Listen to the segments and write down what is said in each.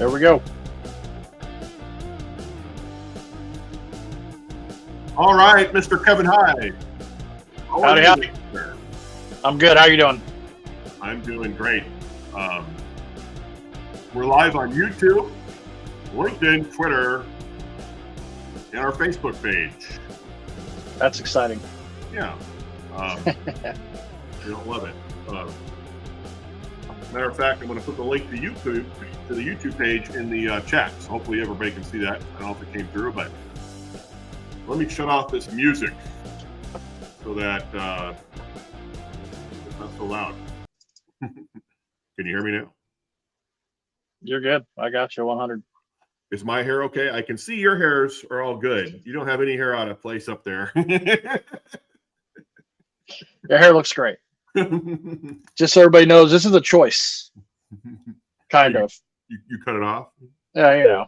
There we go. All right, Mr. Kevin Hyde. Howdy, howdy. I'm good. How are you doing? I'm doing great. We're live on YouTube, LinkedIn, Twitter, and our Facebook page. That's exciting. Yeah. You don't love it. Matter of fact, I'm going to put the link to the YouTube page in the chat. So hopefully everybody can see that. I don't know if it came through, but let me shut off this music so that it's not so loud. Can you hear me now? You're good. I got you 100. Is my hair okay? I can see your hairs are all good. You don't have any hair out of place up there. Your hair looks great. Just so everybody knows, this is a choice. Kind of. You cut it off? Yeah, you know.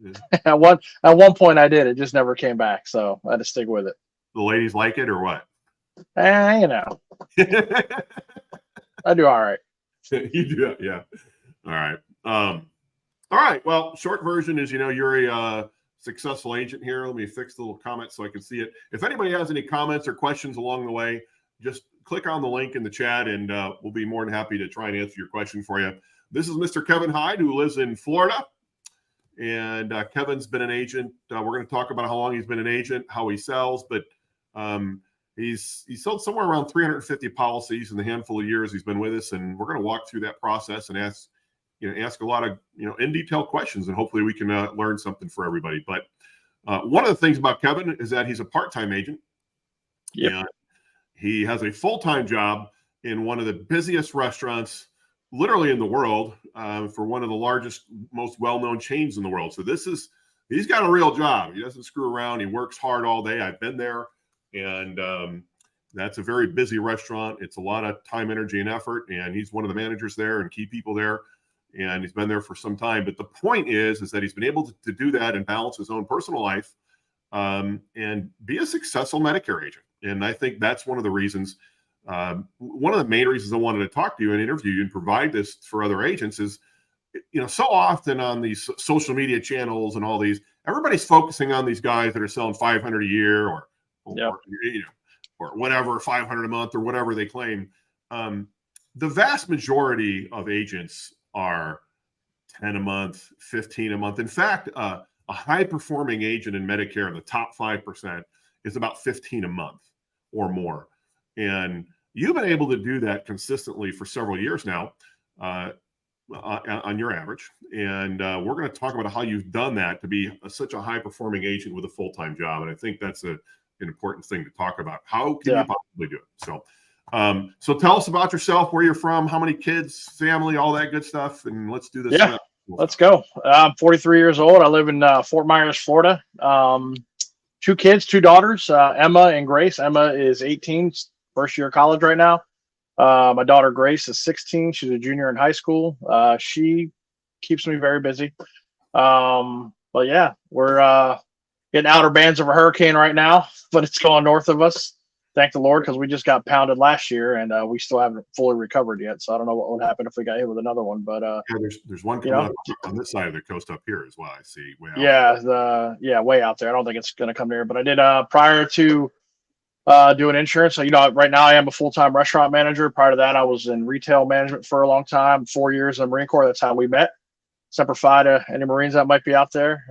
Yeah. At one point I did. It just never came back, so I had to stick with it. The ladies like it or what? You know. I do all right. You do, yeah. All right. All right. Well, short version is, you're a successful agent here. Let me fix the little comments so I can see it. If anybody has any comments or questions along the way, just click on the link in the chat and we'll be more than happy to try and answer your question for you. This is Mr. Kevin Hyde, who lives in Florida. And Kevin's been an agent. We're going to talk about how long he's been an agent, how he sells, but he's sold somewhere around 350 policies in the handful of years he's been with us. And we're going to walk through that process and ask a lot of, in detail questions, and hopefully we can learn something for everybody. But one of the things about Kevin is that he's a part-time agent. Yep. And he has a full-time job in one of the busiest restaurants literally in the world, for one of the largest, most well-known chains in the world. So he's got a real job. He doesn't screw around. He works hard all day. I've been there, and that's a very busy restaurant. It's a lot of time, energy, and effort. And he's one of the managers there and key people there. And he's been there for some time. But the point is that he's been able to do that and balance his own personal life, and be a successful Medicare agent. And I think that's one of the reasons, one of the main reasons I wanted to talk to you and interview you and provide this for other agents is, so often on these social media channels and all these, everybody's focusing on these guys that are selling 500 a year or whatever, 500 a month or whatever they claim. The vast majority of agents are 10 a month, 15 a month. In fact, a high performing agent in Medicare in the top 5% is about 15 a month or more. And you've been able to do that consistently for several years now, on your average. And we're going to talk about how you've done that to be such a high-performing agent with a full-time job. And I think that's an important thing to talk about. How can you possibly do it? So tell us about yourself, where you're from, how many kids, family, all that good stuff, and let's do this. Yeah, let's go. I'm 43 years old. I live in Fort Myers, Florida. 2 kids, 2 daughters, Emma and Grace. Emma is 18, first year of college right now. My daughter Grace is 16. She's a junior in high school. She keeps me very busy. But yeah, we're getting outer bands of a hurricane right now, but it's going north of us. Thank the Lord, because we just got pounded last year and we still haven't fully recovered yet. So I don't know what would happen if we got hit with another one. But there's one coming up on this side of the coast up here as well. I see. Way out way out there. I don't think it's going to come near. But I did prior to doing insurance. So, right now I am a full-time restaurant manager. Prior to that, I was in retail management for a long time, 4 years in the Marine Corps. That's how we met. Semper Fi to any Marines that might be out there.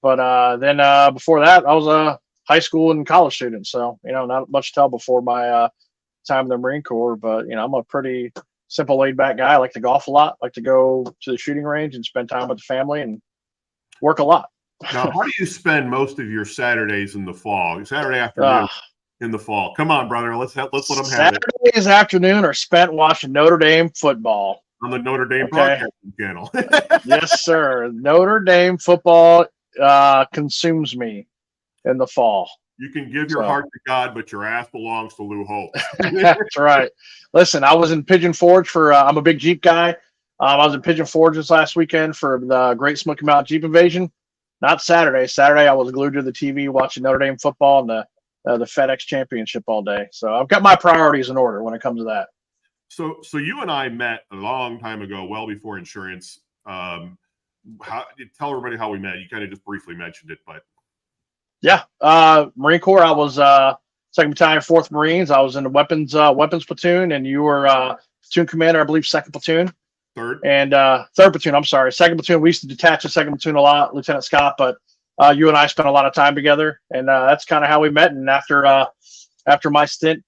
But then before that, I was a high school and college student. So, not much to tell before my time in the Marine Corps. But, I'm a pretty simple, laid-back guy. I like to golf a lot. I like to go to the shooting range and spend time with the family and work a lot. Now, how do you spend most of your Saturdays in the fall? Saturday afternoon in the fall. Come on, brother. Let's let them have it. Saturdays afternoon are spent watching Notre Dame football on the Notre Dame broadcasting channel. Yes, sir. Notre Dame football consumes me in the fall. You can give your heart to God, but your ass belongs to Lou Holt. That's right. Listen, I was in Pigeon Forge for. I'm a big Jeep guy. I was in Pigeon Forge this last weekend for the Great Smoky Mountain Jeep Invasion. Not Saturday. Saturday, I was glued to the TV watching Notre Dame football and the FedEx Championship all day. So I've got my priorities in order when it comes to that. So you and I met a long time ago, well before insurance, How tell everybody how we met? You kind of just briefly mentioned it, but Yeah, Marine Corps. I was 2nd Battalion, 4th Marines. I was in the weapons platoon, and you were platoon commander, I believe, 2nd platoon. third And 3rd platoon. I'm sorry, 2nd platoon. We used to detach the 2nd platoon a lot, Lieutenant Scott. But you and I spent a lot of time together, and that's kind of how we met. And after my stint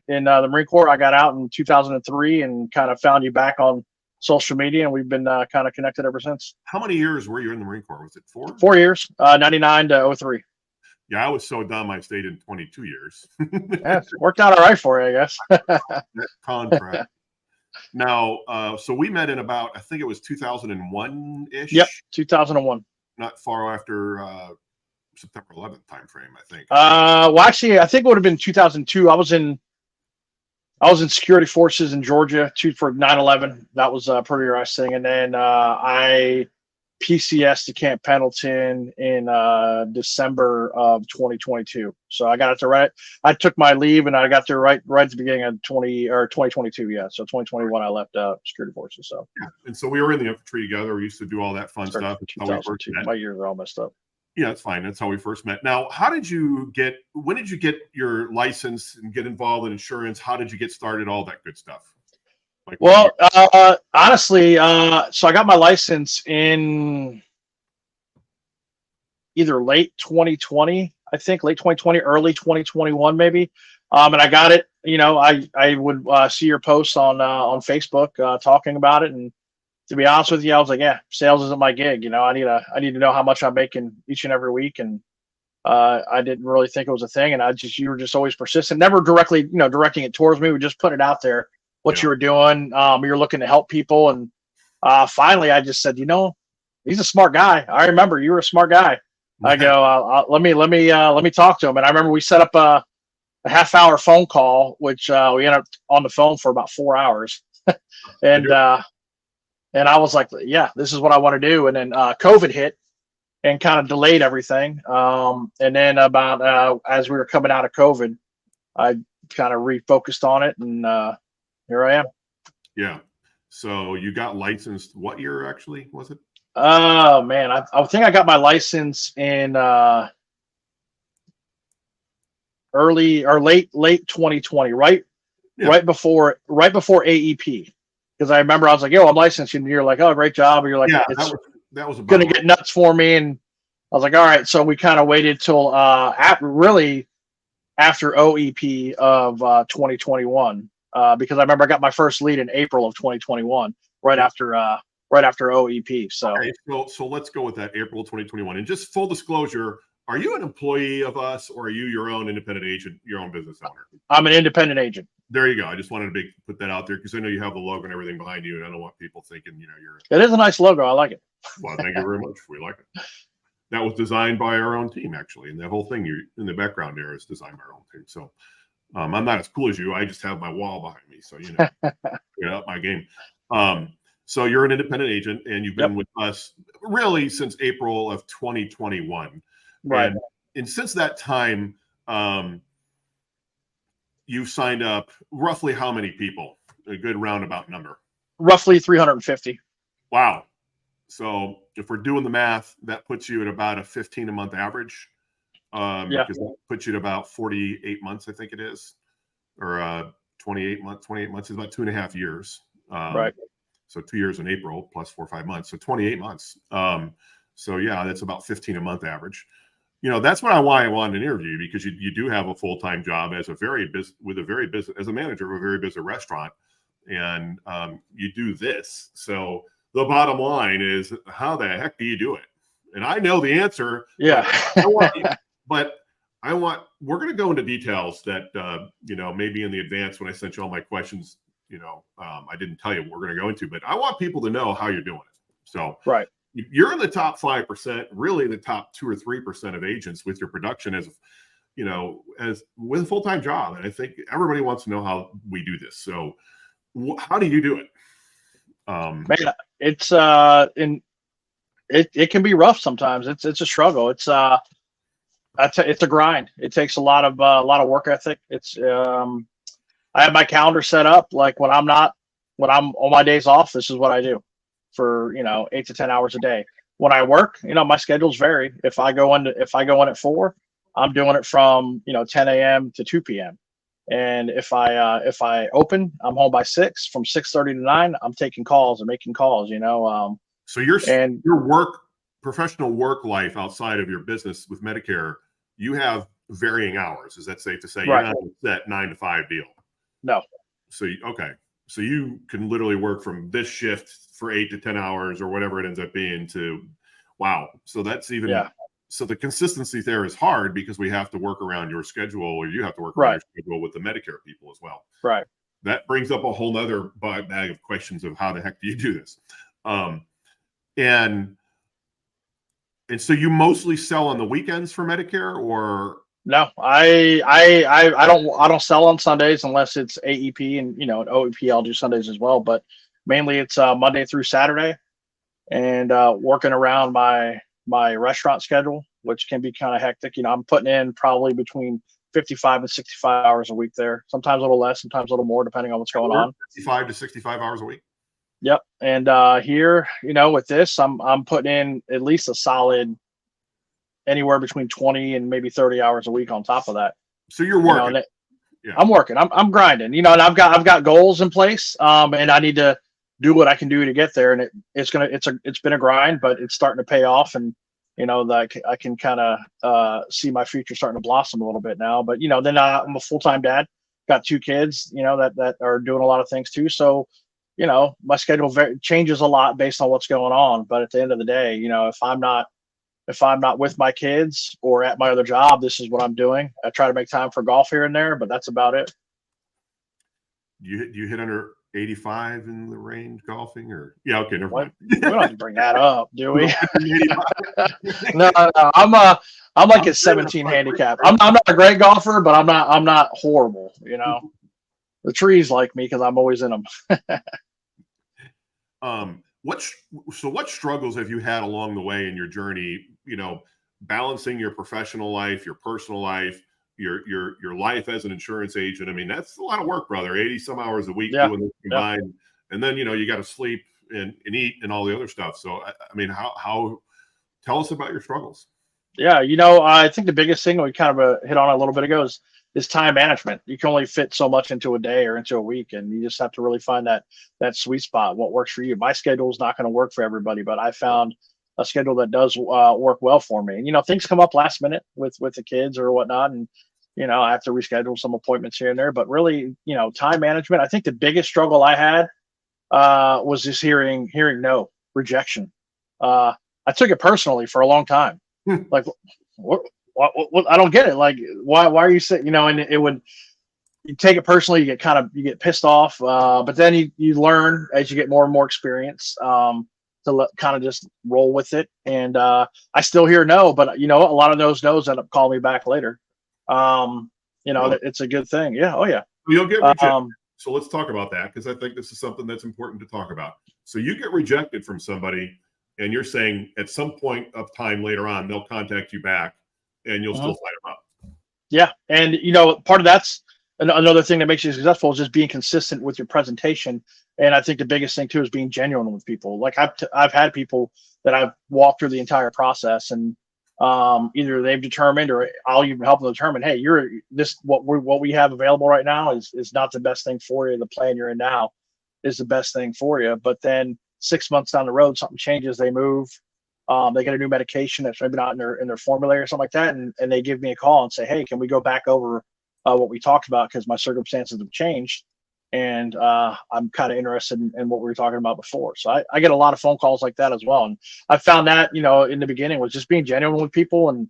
in the Marine Corps, I got out in 2003 and kind of found you back on social media, and we've been kind of connected ever since. How many years were you in the Marine Corps? Was it 4? 4 years, 99 to 03. Yeah, I was so dumb I stayed in 22 years. Yeah, it worked out all right for you, I guess. That contract. Now, so we met in about, I think it was 2001-ish. Yep, 2001. Not far after September 11th timeframe, I think. Well, actually, I think it would have been 2002. I was in security forces in Georgia for 9/11. That was a pretty interesting. And then I PCS to Camp Pendleton in December of 2022. So I got it to right. I took my leave and I got there right at the beginning of 2022. Yeah, so 2021 I left security forces. So yeah, and so we were in the infantry together. We used to do all that fun stuff. My years are all messed up. Yeah, that's fine. That's how we first met. Now, when did you get your license and get involved in insurance? How did you get started? All that good stuff. Like, well, honestly, so I got my license in either late 2020, I think, late 2020, early 2021, maybe. And I got it. You know, I would see your posts on Facebook talking about it, and to be honest with you, I was like, yeah, sales isn't my gig. You know, I need to know how much I'm making each and every week, and I didn't really think it was a thing. And you were just always persistent, never directly, directing it towards me. We just put it out there what you were doing. You're looking to help people, and finally, I just said, he's a smart guy. I remember you were a smart guy. I go, let me talk to him. And I remember we set up a half-hour phone call, which we ended up on the phone for about 4 hours, and I was like, yeah, this is what I want to do. And then COVID hit and kind of delayed everything. And then about as we were coming out of COVID, I kind of refocused on it, and here I am. Yeah. So you got licensed what year actually was it? Oh man, I think I got my license in early or late 2020, right before AEP. Because I remember I was like, yo, I'm licensed. And you're like, oh, great job. And you're like, yeah, it's that was going to get nuts for me. And I was like, all right. So we kind of waited till really after OEP of 2021. Because I remember I got my first lead in April of 2021, right after OEP. So, okay, so let's go with that, April 2021. And just full disclosure, are you an employee of us, or are you your own independent agent, your own business owner? I'm an independent agent. There you go. I just wanted to put that out there because I know you have the logo and everything behind you, and I don't want people thinking, you're. It is a nice logo. I like it. Well, thank you very much. We like it. That was designed by our own team, actually, and that whole thing in the background there is designed by our own team. So I'm not as cool as you. I just have my wall behind me, so up my game. So you're an independent agent, and you've been with us really since April of 2021. Right. And since that time, you've signed up roughly how many people? A good roundabout number. Roughly 350. Wow. So if we're doing the math, that puts you at about a 15 a month average. Because that puts you at about 48 months, I think it is, or 28 months. 28 months is about 2.5 years. Right. So 2 years in April plus 4 or 5 months. So 28 months. So yeah, that's about 15 a month average. That's why I wanted to interview you, because you do have a full-time job as a as a manager of a very busy restaurant, and you do this. So the bottom line is, how the heck do you do it? And I know the answer. Yeah. But we're going to go into details that maybe in the advance when I sent you all my questions, I didn't tell you what we're going to go into, but I want people to know how you're doing it. So right. You're in the top 5%, really the top 2 or 3% of agents with your production as with a full-time job. And I think everybody wants to know how we do this. So how do you do it? Man, it's it can be rough sometimes. It's a struggle. It's it's a grind. It takes a lot of work ethic. It's I have my calendar set up. Like when I'm on my days off, this is what I do. for 8 to 10 hours a day. When I work, my schedules vary. If I go in at 4, I'm doing it from 10 a.m. to 2 p.m. And if I open, I'm home by 6. From 6:30 to 9, I'm taking calls and making calls. So your And professional work life outside of your business with Medicare, you have varying hours. Is that safe to say? You're right. not a set 9 to 5 deal. No. So so you can literally work from this shift for 8 to 10 hours or whatever it ends up being to, wow. So that's even, Yeah. so the consistency there is hard because we have to work around your schedule, or you have to work around Right. your schedule with the Medicare people as well. Right. That brings up a whole nother bag of questions of how the heck do you do this? And so you mostly sell on the weekends for Medicare, or? No, I don't sell on Sundays unless it's AEP, and an OEP. I'll do Sundays as well, but mainly it's Monday through Saturday, and working around my restaurant schedule, which can be kind of hectic. I'm putting in probably between 55 and 65 hours a week there. Sometimes a little less, sometimes a little more, depending on what's going on. 55 to 65 hours a week. Yep. And here, with this, I'm putting in at least a solid anywhere between 20 and maybe 30 hours a week on top of that. So you're working. Yeah. I'm working. I'm grinding. And I've got goals in place. And I need to do what I can do to get there. And it's been a grind, but it's starting to pay off. And I can kind of see my future starting to blossom a little bit now. But then I'm a full-time dad. Got 2 kids. That are doing a lot of things too. So my schedule changes a lot based on what's going on. But at the end of the day, if I'm not with my kids or at my other job, this is what I'm doing. I try to make time for golf here and there, but that's about it. You hit under 85 in the range golfing, or? Yeah. Okay. Never mind. We don't have to bring that up, do we? No. I'm like a 17 handicap. I'm not a great golfer, but I'm not horrible. The trees like me because I'm always in them. What struggles have you had along the way in your journey, balancing your professional life, your personal life, your life as an insurance agent? I mean, that's a lot of work, brother. 80 some hours a week doing this combined. Yeah. And then, you got to sleep and eat and all the other stuff. So, I mean, how tell us about your struggles. Yeah. I think the biggest thing we kind of hit on a little bit ago is time management. You can only fit so much into a day or into a week, and you just have to really find that sweet spot, what works for you. My schedule is not going to work for everybody, but I found a schedule that does work well for me. And things come up last minute with the kids or whatnot, and I have to reschedule some appointments here and there. But really, time management. I think the biggest struggle I had was just hearing no, rejection. I took it personally for a long time. Like, what? I don't get it. Like, why are you saying, and you take it personally, you get pissed off. But then you learn as you get more and more experience, to kind of just roll with it. And, I still hear no, but a lot of those no's end up calling me back later. It's a good thing. Yeah. Oh yeah. You'll get rejected. So let's talk about that, because I think this is something that's important to talk about. So you get rejected from somebody, and you're saying at some point of time later on, they'll contact you back, and you'll still fight them up. Yeah. And, part of that's another thing that makes you successful is just being consistent with your presentation. And I think the biggest thing too is being genuine with people. Like I've had people that I've walked through the entire process, and either they've determined, or I'll even help them determine, hey, what we have available right now is not the best thing for you. The plan you're in now is the best thing for you. But then 6 months down the road, something changes, they move. They get a new medication that's maybe not in their formulary or something like that, and they give me a call and say, hey, can we go back over what we talked about, because my circumstances have changed, and I'm kind of interested in what we were talking about before. So I get a lot of phone calls like that as well, and I found that in the beginning was just being genuine with people and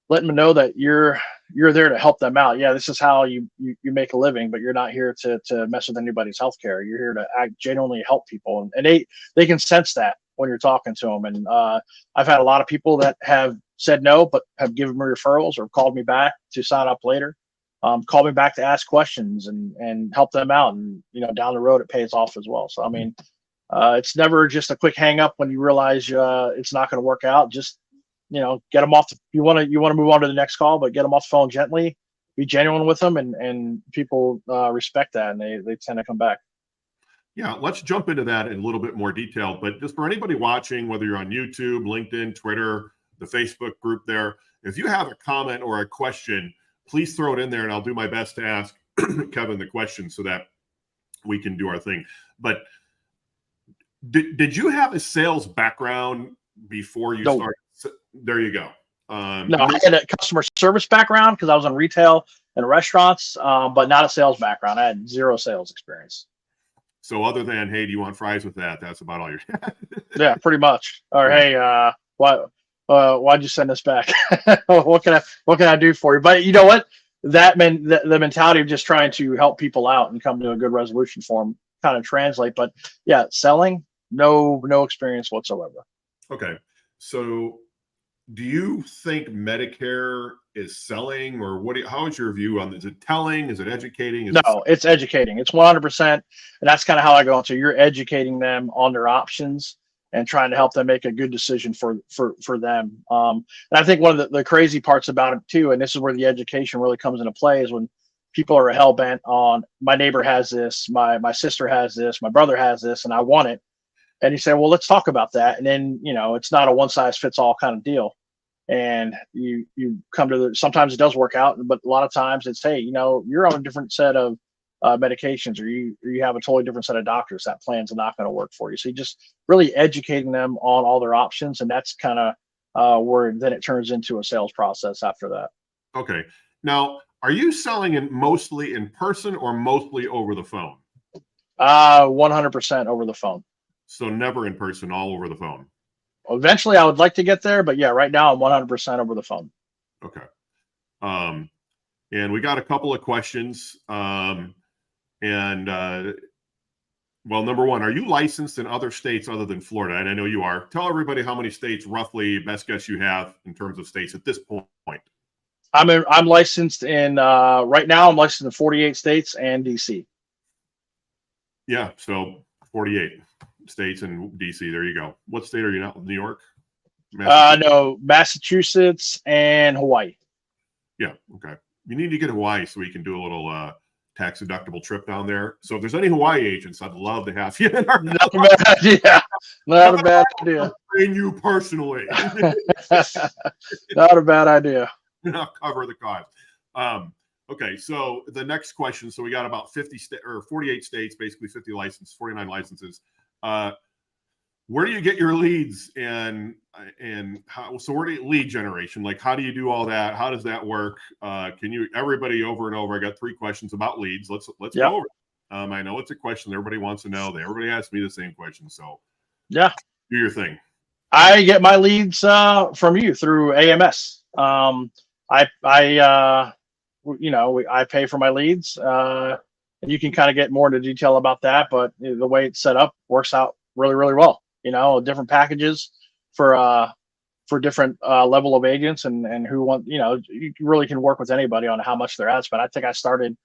letting them know that you're there to help them out. Yeah, this is how you make a living, but you're not here to mess with anybody's healthcare. You're here to genuinely help people, and they can sense that when you're talking to them. And I've had a lot of people that have said no, but have given me referrals or called me back to sign up later, called me back to ask questions and help them out. And, down the road, it pays off as well. So, I mean, it's never just a quick hang up when you realize it's not going to work out. Just, get them off. You want to move on to the next call, but get them off the phone gently, be genuine with them, and people respect that, and they tend to come back. Yeah, let's jump into that in a little bit more detail. But just for anybody watching, whether you're on YouTube, LinkedIn, Twitter, the Facebook group there, if you have a comment or a question, please throw it in there and I'll do my best to ask Kevin the question so that we can do our thing. But did you have a sales background before you started? There you go. No, I had a customer service background because I was in retail and restaurants, but not a sales background. I had zero sales experience. So other than, hey, do you want fries with that? That's about all you're. Yeah, pretty much. Or hey, why'd you send this back? What can I do for you? But you know what? That meant the mentality of just trying to help people out and come to a good resolution for them kind of translate. But yeah, selling, no experience whatsoever. Okay, so do you think Medicare is selling, or how is your view on this? Is it telling? Is it educating? It's educating. It's 100%, and that's kind of how I go into. You're educating them on their options and trying to help them make a good decision for them. And I think one of the crazy parts about it too, and this is where the education really comes into play, is when people are hell bent on, my neighbor has this, my sister has this, my brother has this, and I want it. And you say, well, let's talk about that. And then, it's not a one size fits all kind of deal. And you come to sometimes it does work out, but a lot of times it's, hey, you're on a different set of medications, or you have a totally different set of doctors. That plan's not going to work for you. So you just really educating them on all their options. And that's kind of where then it turns into a sales process after that. Okay. Now, are you selling mostly in person or mostly over the phone? 100% over the phone. So never in person, all over the phone. Eventually I would like to get there, but yeah, right now I'm 100% over the phone. Okay. And we got a couple of questions. Well, number one, are you licensed in other states other than Florida? And I know you are. Tell everybody how many states, roughly, best guess you have in terms of states at this point. I'm licensed in, right now I'm licensed in 48 states and DC. Yeah, so 48 states and DC. There you go. What state are you now? New York? No, Massachusetts and Hawaii. Yeah, okay. You need to get Hawaii so we can do a little tax deductible trip down there. So if there's any Hawaii agents, I'd love to have you in our Not a bad idea. Not a bad idea. In you personally. Not a bad idea. I'll cover the cost. Okay, so the next question. So we got about 48 states, basically 50 licenses, 49 licenses. Where do you get your leads and how? So where do you lead generation? Like, how do you do all that? How does that work? Can you everybody over and over? I got 3 questions about leads. Let's go over it. I know it's a question everybody wants to know. Everybody asks me the same question. So yeah, do your thing. I get my leads from you through AMS. I pay for my leads, and you can kind of get more into detail about that. But the way it's set up works out really, really well. Different packages for different level of agents and who want. You really can work with anybody on how much their ad spend. I think I started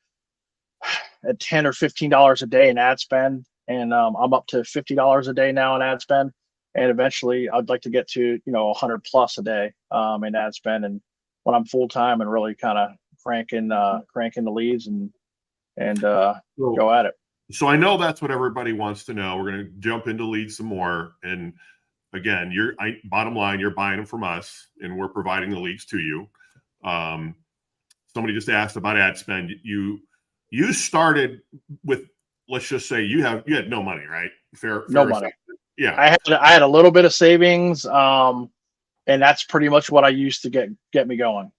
at $10 or $15 a day in ad spend, and I'm up to $50 a day now in ad spend. And eventually, I'd like to get to 100 plus a day in ad spend, and when I'm full time and really kind of cranking the leads and go at it. So I know that's what everybody wants to know. We're going to jump into leads some more. And again, bottom line, you're buying them from us, and we're providing the leads to you. Somebody just asked about ad spend. You started with, let's just say you had no money, right? Fair money. Yeah, I had a little bit of savings, and that's pretty much what I used to get me going.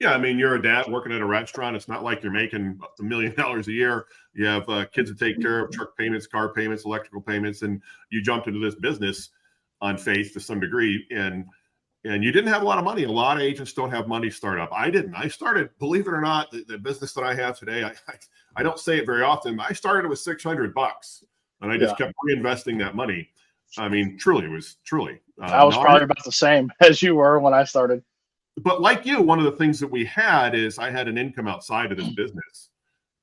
Yeah, I mean, you're a dad working at a restaurant. It's not like you're making $1 million a year. You have kids to take care of, truck payments, car payments, electrical payments, and you jumped into this business on faith to some degree. And you didn't have a lot of money. A lot of agents don't have money to start up. I didn't. I started, believe it or not, the business that I have today, I don't say it very often, but I started with $600, and I just kept reinvesting that money. I mean, truly, it was truly. I was probably about the same as you were when I started. But like you, one of the things that we had is I had an income outside of this business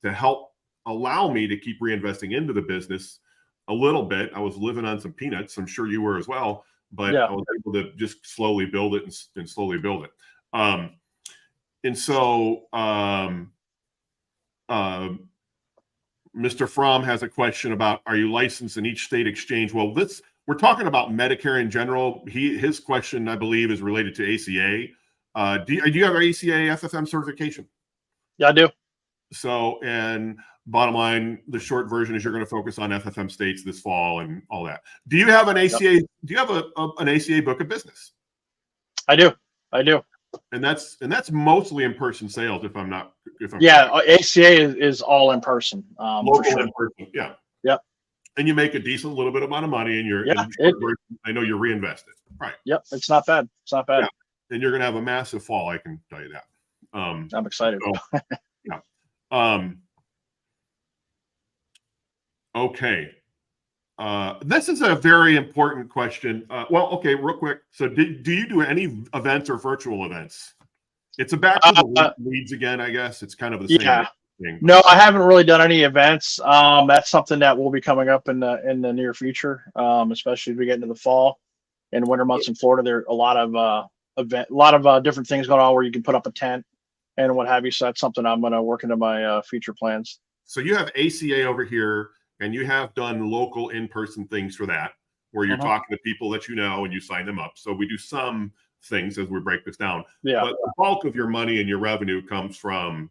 to help allow me to keep reinvesting into the business a little bit. I was living on some peanuts. I'm sure you were as well, but I was able to just slowly build it and slowly build it. And so Mr. Fromm has a question about, are you licensed in each state exchange? Well, we're talking about Medicare in general. His question, I believe, is related to ACA. Do you have ACA FFM certification? Yeah, I do. So, and bottom line, the short version is you're going to focus on FFM states this fall and all that. Do you have an ACA? Yep. Do you have an ACA book of business? I do. I do. And that's mostly in-person sales, if I'm yeah, correct. ACA is all in person. Local in person, yeah. Yep. And you make a decent little bit amount of money, and I know you're reinvested. Right. Yep. It's not bad. It's not bad. Yeah. And you're going to have a massive fall, I can tell you that. I'm excited. So, yeah. Okay. This is a very important question. Well, okay, real quick. So do you do any events or virtual events? It's back to the leads again, I guess. It's kind of the same thing. No, I haven't really done any events. That's something that will be coming up in the near future, especially as we get into the fall and winter months in Florida. There are a lot of different things going on where you can put up a tent and what have you. So that's something I'm going to work into my future plans. So you have ACA over here, and you have done local in-person things for that, where you're talking to people that you know and you sign them up. So we do some things as we break this down. Yeah. But the bulk of your money and your revenue comes from,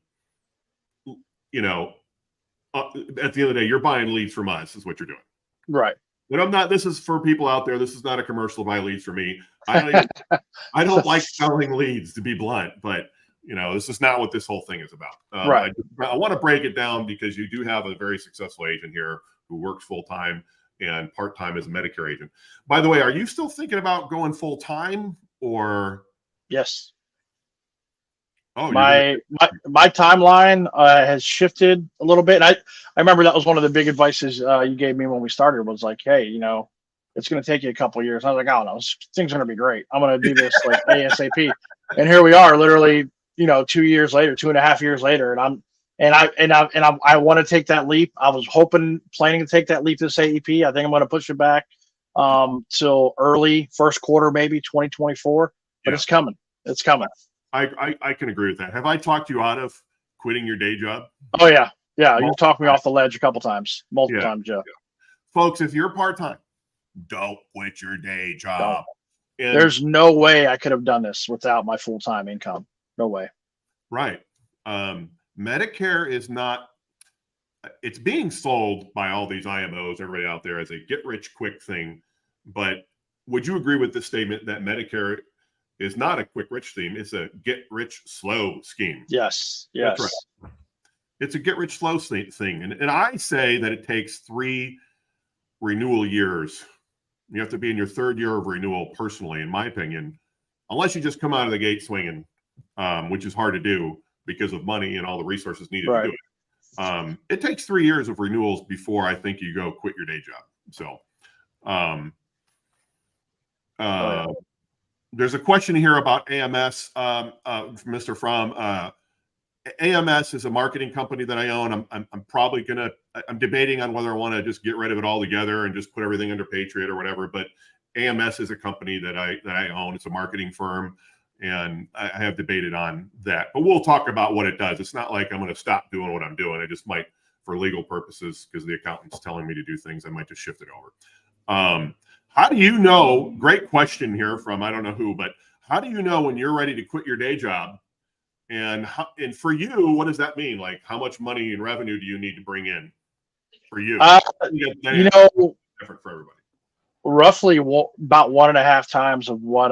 at the end of the day, you're buying leads from us is what you're doing. Right. But this is for people out there. This is not a commercial buy leads for me. I don't like selling leads, to be blunt, but this is not what this whole thing is about. Right. I want to break it down because you do have a very successful agent here who works full-time and part-time as a Medicare agent. By the way, are you still thinking about going full-time or? Yes. Oh, my timeline has shifted a little bit. And I remember that was one of the big advices you gave me when we started was like, hey, it's going to take you a couple of years. I was like, oh no, things are going to be great. I'm going to do this like ASAP. And here we are, literally, 2 years later, 2.5 years later, and I want to take that leap. I was planning to take that leap this AEP. I think I'm going to push it back till early first quarter, maybe 2024. But it's coming. It's coming. I can agree with that. Have I talked you out of quitting your day job? Oh yeah. You've talked me off the ledge a couple times, multiple times, Joe. Yeah. Folks, if you're part-time, don't quit your day job. There's no way I could have done this without my full-time income. No way. Right. Medicare is not, it's being sold by all these IMOs, everybody out there, as a get-rich-quick thing. But would you agree with the statement that Medicare is not a quick-rich scheme? It's a get-rich-slow scheme. Yes. That's right. It's a get-rich-slow thing. And I say that it takes 3 renewal years. You have to be in your 3rd year of renewal, personally, in my opinion, unless you just come out of the gate swinging, which is hard to do because of money and all the resources needed to do it. It takes 3 years of renewals before I think you go quit your day job. So there's a question here about AMS from Mr. Fromm. AMS is a marketing company that I own. I'm debating on whether I want to just get rid of it altogether and just put everything under Patriot or whatever. But AMS is a company that I own. It's a marketing firm, and I have debated on that. But we'll talk about what it does. It's not like I'm going to stop doing what I'm doing. I just might, for legal purposes, because the accountant's telling me to do things, I might just shift it over. How do you know? Great question here from I don't know who, but how do you know when you're ready to quit your day job? And for you, what does that mean? Like, how much money and revenue do you need to bring in for you? Different for everybody. Roughly about 1.5 times of what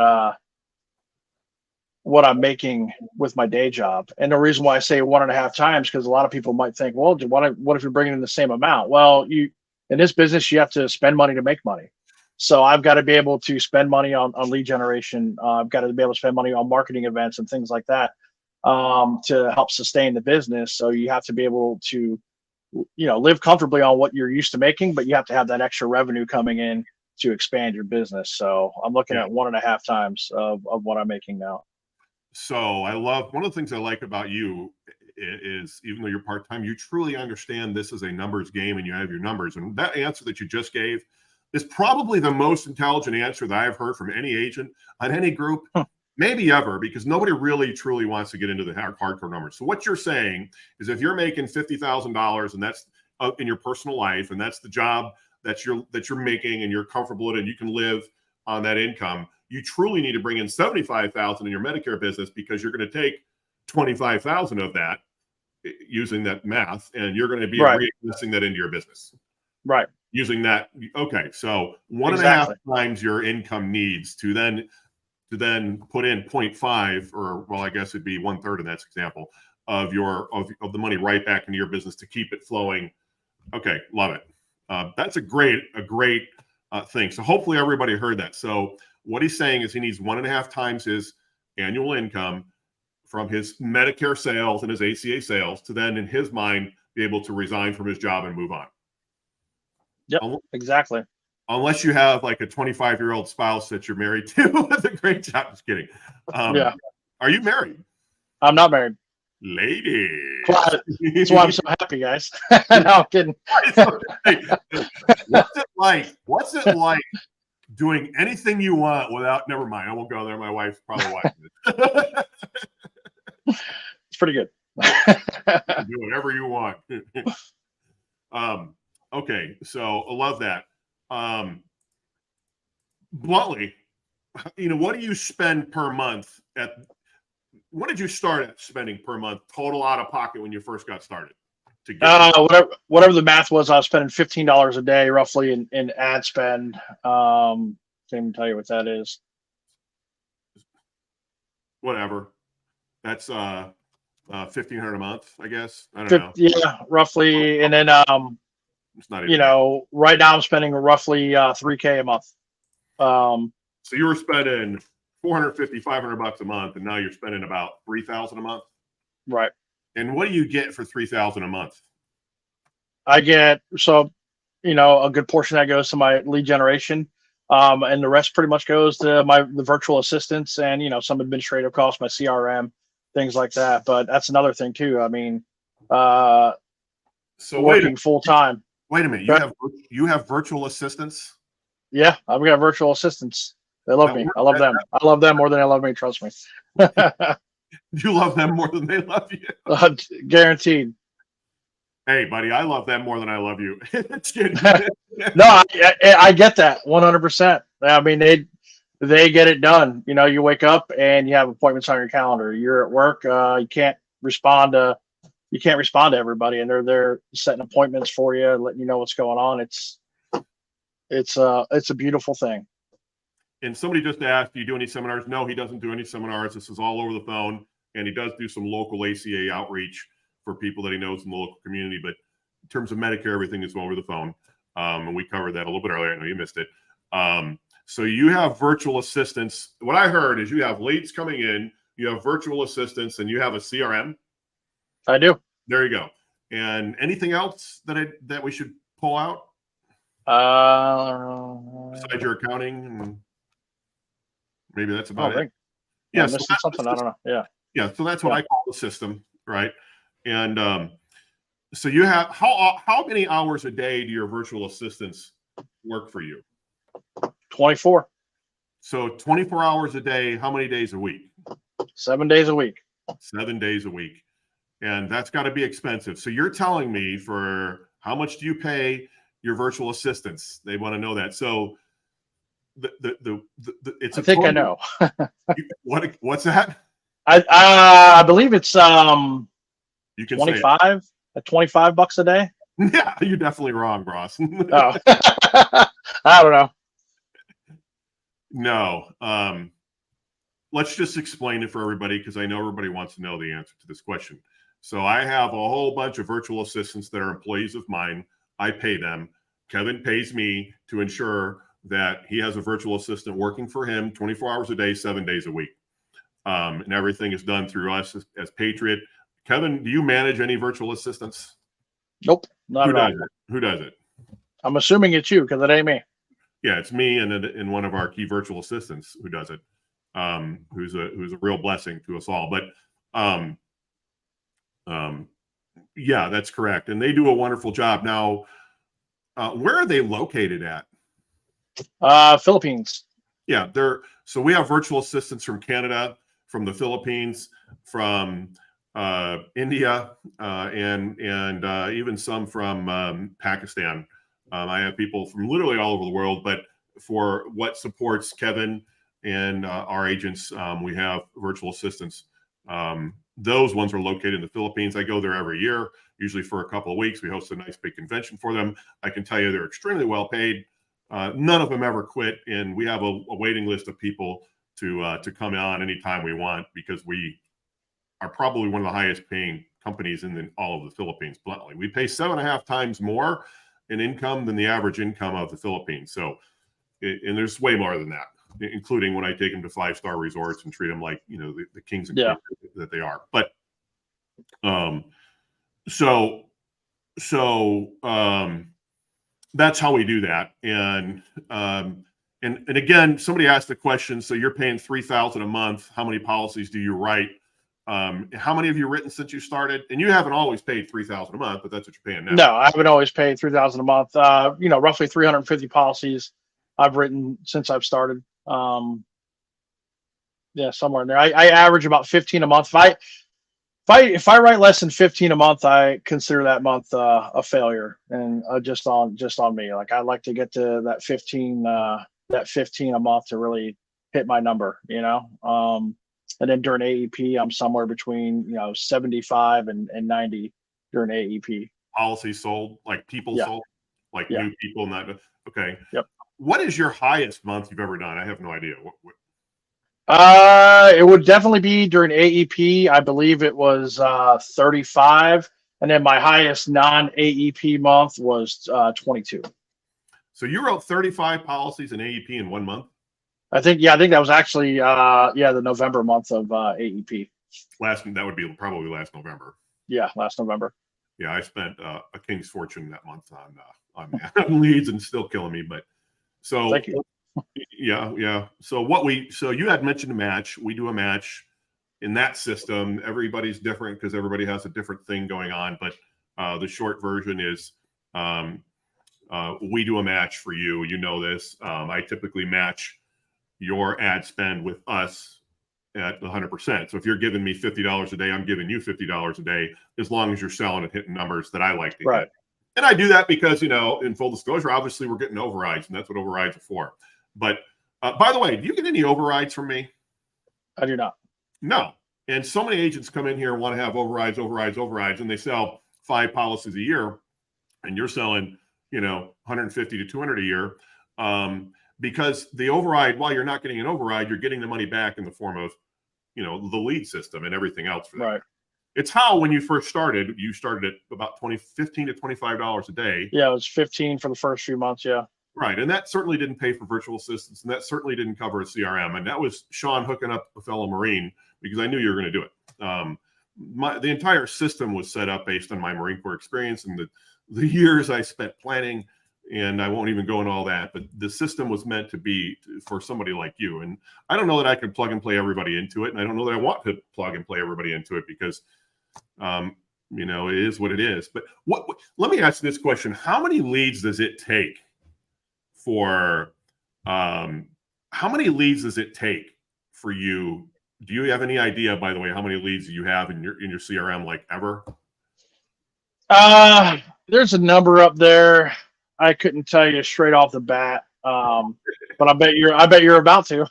I'm making with my day job. And the reason why I say 1.5 times, because a lot of people might think, well, what if you're bringing in the same amount? Well, in this business, you have to spend money to make money. So I've got to be able to spend money on lead generation. I've got to be able to spend money on marketing events and things like that to help sustain the business. So you have to be able to, live comfortably on what you're used to making, but you have to have that extra revenue coming in to expand your business. So I'm looking at 1.5 times of what I'm making now. So one of the things I like about you is, even though you're part-time, you truly understand this is a numbers game and you have your numbers. And that answer that you just gave is probably the most intelligent answer that I've heard from any agent on any group, maybe ever, because nobody really truly wants to get into the hardcore numbers. So what you're saying is, if you're making $50,000 and that's in your personal life, and that's the job that you're making, and you're comfortable in, and you can live on that income, you truly need to bring in $75,000 in your Medicare business, because you're going to take $25,000 of that, using that math, and you're going to be reinvesting that into your business. Right. Using that. Okay. So 1.5 times your income needs to then put in 0.5, or, well, I guess it'd be 1/3 in that example, of the money right back into your business to keep it flowing. Okay. Love it. That's a great thing. So hopefully everybody heard that. So what he's saying is he needs 1.5 times his annual income from his Medicare sales and his ACA sales to then, in his mind, be able to resign from his job and move on. Yep, exactly. Unless you have like a 25-year-old spouse that you're married to with a great job. Just kidding. Yeah. Are you married? I'm not married. Lady. That's why I'm so happy, guys. No, I'm kidding. What's it like doing anything you want without, never mind, I won't go there. My wife's probably watching it. It's pretty good. Do whatever you want. Okay, so I love that. Bluntly, what do you spend per month what did you start at spending per month total out of pocket when you first got started? Whatever the math was, I was spending $15 a day roughly in ad spend. Can't even tell you what that is. Whatever. That's $1,500 a month, I guess. I don't know. Yeah, roughly. And then it's not even right now I'm spending roughly $3K a month. So you were spending $450, $500 a month, and now you're spending about $3,000 a month. Right. And what do you get for $3,000 a month? I get a good portion that goes to my lead generation, and the rest pretty much goes to the virtual assistants and some administrative costs, my CRM, things like that. But that's another thing too. I mean, so working full time. Wait a minute, you have virtual assistants? Yeah, I've got virtual assistants. They love me. I love them. I love them more than they love me. Trust me. You love them more than they love you. Guaranteed. Hey, buddy, I love them more than I love you. No, I get that 100%. I mean, they get it done. You wake up and you have appointments on your calendar. You're at work. You can't respond to everybody, and they're there setting appointments for you, letting you know what's going on. It's a beautiful thing. And somebody just asked, do you do any seminars? No, he doesn't do any seminars. This is all over the phone. And he does do some local ACA outreach for people that he knows in the local community. But in terms of Medicare, everything is over the phone. And we covered that a little bit earlier. I know you missed it. So you have virtual assistants. What I heard is you have leads coming in, you have virtual assistants, and you have a CRM. I do. There you go. And anything else that we should pull out? Besides your accounting? Maybe that's about it. Yeah, so missing something. I don't know. Yeah. Yeah. So that's what I call the system, right? And so you have how many hours a day do your virtual assistants work for you? 24. So 24 hours a day. How many days a week? 7 days a week. 7 days a week, and that's got to be expensive. So you're telling me, for how much do you pay your virtual assistants? They want to know that. So it's. I think I know. What's that? I believe it's you can 25 at $25 a day. Yeah, you're definitely wrong, Ross. Oh. I don't know. No. Let's just explain it for everybody, because I know everybody wants to know the answer to this question. So I have a whole bunch of virtual assistants that are employees of mine. I pay them. Kevin pays me to ensure that he has a virtual assistant working for him 24 hours a day, 7 days a week. And everything is done through us as Patriot. Kevin, do you manage any virtual assistants? Nope, not at all. Who does it? I'm assuming it's you, because it ain't me. Yeah, it's me and one of our key virtual assistants who does it. Who's a real blessing to us all. But yeah, that's correct. And they do a wonderful job. Now, where are they located at? Philippines. Yeah, so we have virtual assistants from Canada, from the Philippines, from India, and even some from Pakistan. I have people from literally all over the world, but for what supports Kevin and our agents, we have virtual assistants. Those ones are located in the Philippines. I go there every year, usually for a couple of weeks. We host a nice big convention for them. I can tell you they're extremely well paid. None of them ever quit, and we have a waiting list of people to come on anytime we want, because we are probably one of the highest paying companies in all of the Philippines. Bluntly, we pay 7.5 times more in income than the average income of the Philippines. So, and there's way more than that, including when I take them to 5-star resorts and treat them like, you know, the kings and queens that they are. But so that's how we do that. And again, somebody asked the question, so you're paying $3,000 a month, how many policies do you write? How many have you written since you started? And you haven't always paid $3,000 a month, but that's what you're paying now. No, I haven't always paid $3,000 a month. You know, roughly 350 policies I've written since I've started. Yeah, somewhere in there. I average about 15 a month. If I write less than 15 a month, I consider that month a failure, and just on me. Like, I like to get to that 15 a month to really hit my number, you know. And then during AEP, I'm somewhere between, you know, 75 and 90 during AEP. Policies sold, like people sold, like new people, not okay. Yep. What is your highest month you've ever done? I have no idea. What? It would definitely be during AEP. I believe it was 35, and then my highest non-AEP month was 22. So you wrote 35 policies in AEP in 1 month? I think that was actually the November month of AEP. That would be probably last November. Yeah, last November. Yeah, I spent a king's fortune that month on leads, and still killing me. But so Thank you. Yeah. So you had mentioned a match. We do a match in that system. Everybody's different because everybody has a different thing going on. But the short version is we do a match for you. You know this. I typically match your ad spend with us at 100%. So if you're giving me $50 a day, I'm giving you $50 a day, as long as you're selling and hitting numbers that I like to hit. And I do that because, you know, in full disclosure, obviously we're getting overrides, and that's what overrides are for. But by the way, do you get any overrides from me? I do not. No. And so many agents come in here and want to have overrides, and they sell 5 policies a year, and you're selling, you know, 150 to 200 a year. Because the override, while you're not getting an override, you're getting the money back in the form of, you know, the lead system and everything else for that. Right. It's how, when you first started, you started at about $15 to $25 a day. Yeah, it was 15 for the first few months. Yeah. Right. And that certainly didn't pay for virtual assistants, and that certainly didn't cover a CRM. And that was Sean hooking up a fellow Marine, because I knew you were going to do it. The entire system was set up based on my Marine Corps experience and the years I spent planning. And I won't even go into all that, but the system was meant to be for somebody like you. And I don't know that I can plug and play everybody into it. And I don't know that I want to plug and play everybody into it, because, you know, it is what it is. But let me ask you this question. How many leads does it take for you? Do you have any idea, by the way, how many leads you have in your CRM, like, ever? There's a number up there. I couldn't tell you straight off the bat, but I bet you're about to.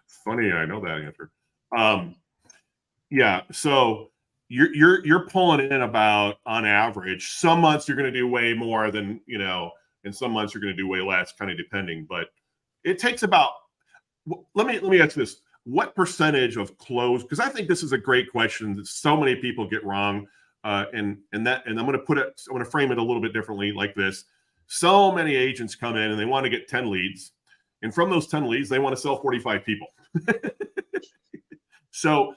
Funny, I know that answer. Yeah, so you're pulling in about, on average, some months you're going to do way more than, you know, and some months you're going to do way less, kind of depending. But it takes about. Let me ask this: what percentage of close? Because I think this is a great question that so many people get wrong. And I'm going to frame it a little bit differently, like this. So many agents come in and they want to get 10 leads. And from those 10 leads, they want to sell 45 people. So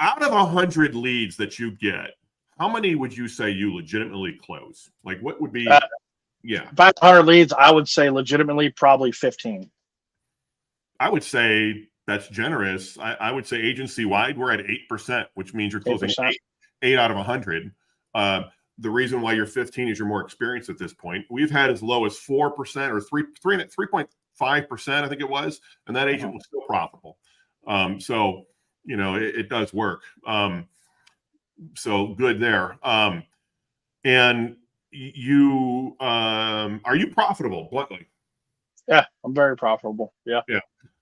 out of 100 leads that you get, how many would you say you legitimately close? Like, what would be, 500 leads, I would say legitimately probably 15. I would say that's generous. I would say agency-wide, we're at 8%, which means you're closing 8 out of 100. The reason why you're 15 is you're more experienced at this point. We've had as low as 4% or 3.5%, I think it was, and that agent was still profitable. So, you know, it does work. So good there. And you are you profitable, bluntly? Yeah, I'm very profitable. Yeah. Yeah.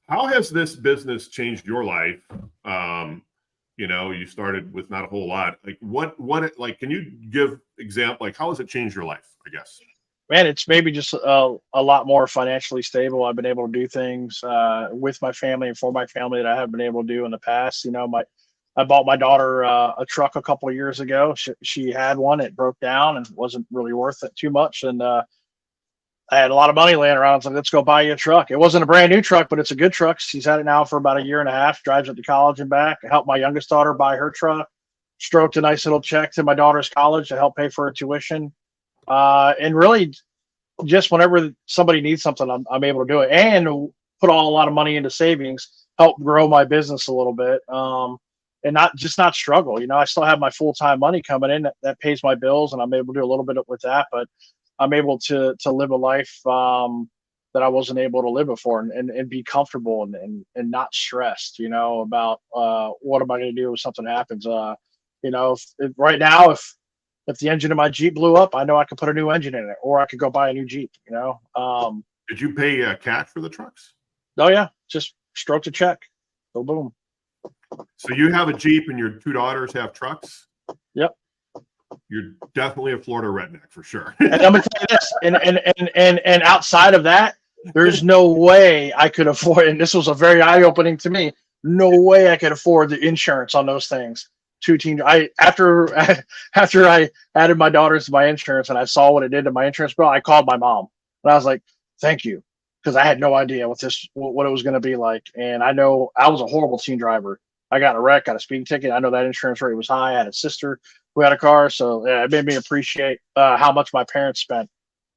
How has this business changed your life? You started with not a whole lot. Like like, can you give example, like how has it changed your life, I guess? Man, it's maybe just a lot more financially stable. I've been able to do things with my family and for my family that I haven't been able to do in the past. I bought my daughter a truck a couple of years ago. She had one, it broke down and wasn't really worth it too much. And I had a lot of money laying around. I was like, let's go buy you a truck. It wasn't a brand new truck, but it's a good truck. She's had it now for about a year and a half, drives it to college and back. I helped my youngest daughter buy her truck, stroked a nice little check to my daughter's college to help pay for her tuition. And really, just whenever somebody needs something, I'm able to do it and put a lot of money into savings, help grow my business a little bit. And not struggle. I still have my full-time money coming in that pays my bills, and I'm able to do a little bit with that, but I'm able to live a life that I wasn't able to live before, and be comfortable and not stressed, about what am I going to do if something happens. If right now, if the engine of my Jeep blew up, I know I could put a new engine in it, or I could go buy a new Jeep. Did you pay cash for the trucks? Oh yeah, just stroked a check. So boom. So you have a Jeep and your two daughters have trucks? Yep. You're definitely a Florida redneck for sure. And I'm gonna tell you this, and outside of that, there's no way I could afford. And this was a very eye opening to me. No way I could afford the insurance on those things. After I added my daughters to my insurance and I saw what it did to my insurance bill, I called my mom and I was like, "Thank you," because I had no idea what it was going to be like. And I know I was a horrible teen driver. I got in a wreck, got a speeding ticket. I know that insurance rate was high. I had a sister who had a car, so yeah, it made me appreciate how much my parents spent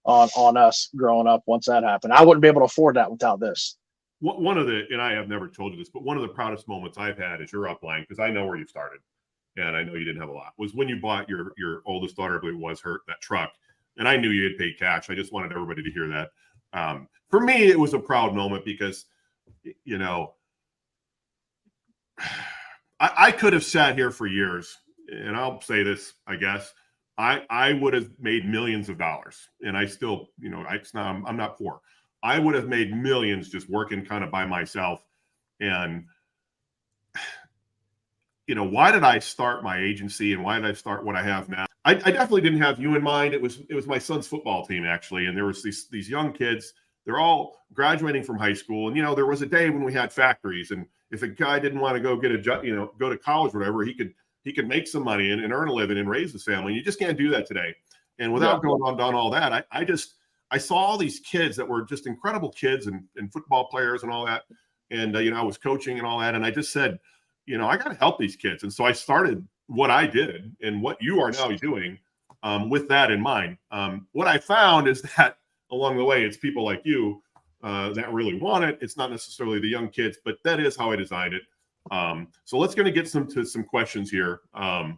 on us growing up. Once that happened, I wouldn't be able to afford that without this. And I have never told you this, but one of the proudest moments I've had is your upline, because I know where you started, and I know you didn't have a lot, was when you bought your oldest daughter, I believe it was, that truck, and I knew you had paid cash. I just wanted everybody to hear that. For me, it was a proud moment because, I could have sat here for years, and I'll say this, I guess, I would have made millions of dollars, and I still, I'm not poor. I would have made millions just working kind of by myself. And, why did I start my agency, and why did I start what I have now? I definitely didn't have you in mind. It was my son's football team, actually. And there was these young kids, they're all graduating from high school. And, there was a day when we had factories, and if a guy didn't want to go get a job, go to college or whatever, he could make some money and earn a living and raise his family. You just can't do that today. And without going on down all that, I saw all these kids that were just incredible kids and football players and all that. And, I was coaching and all that. And I just said, I got to help these kids. And so I started what I did and what you are now doing with that in mind. What I found is that along the way, it's people like you that really want it. It's not necessarily the young kids, but that is how I designed it. So let's going to get to some questions here. From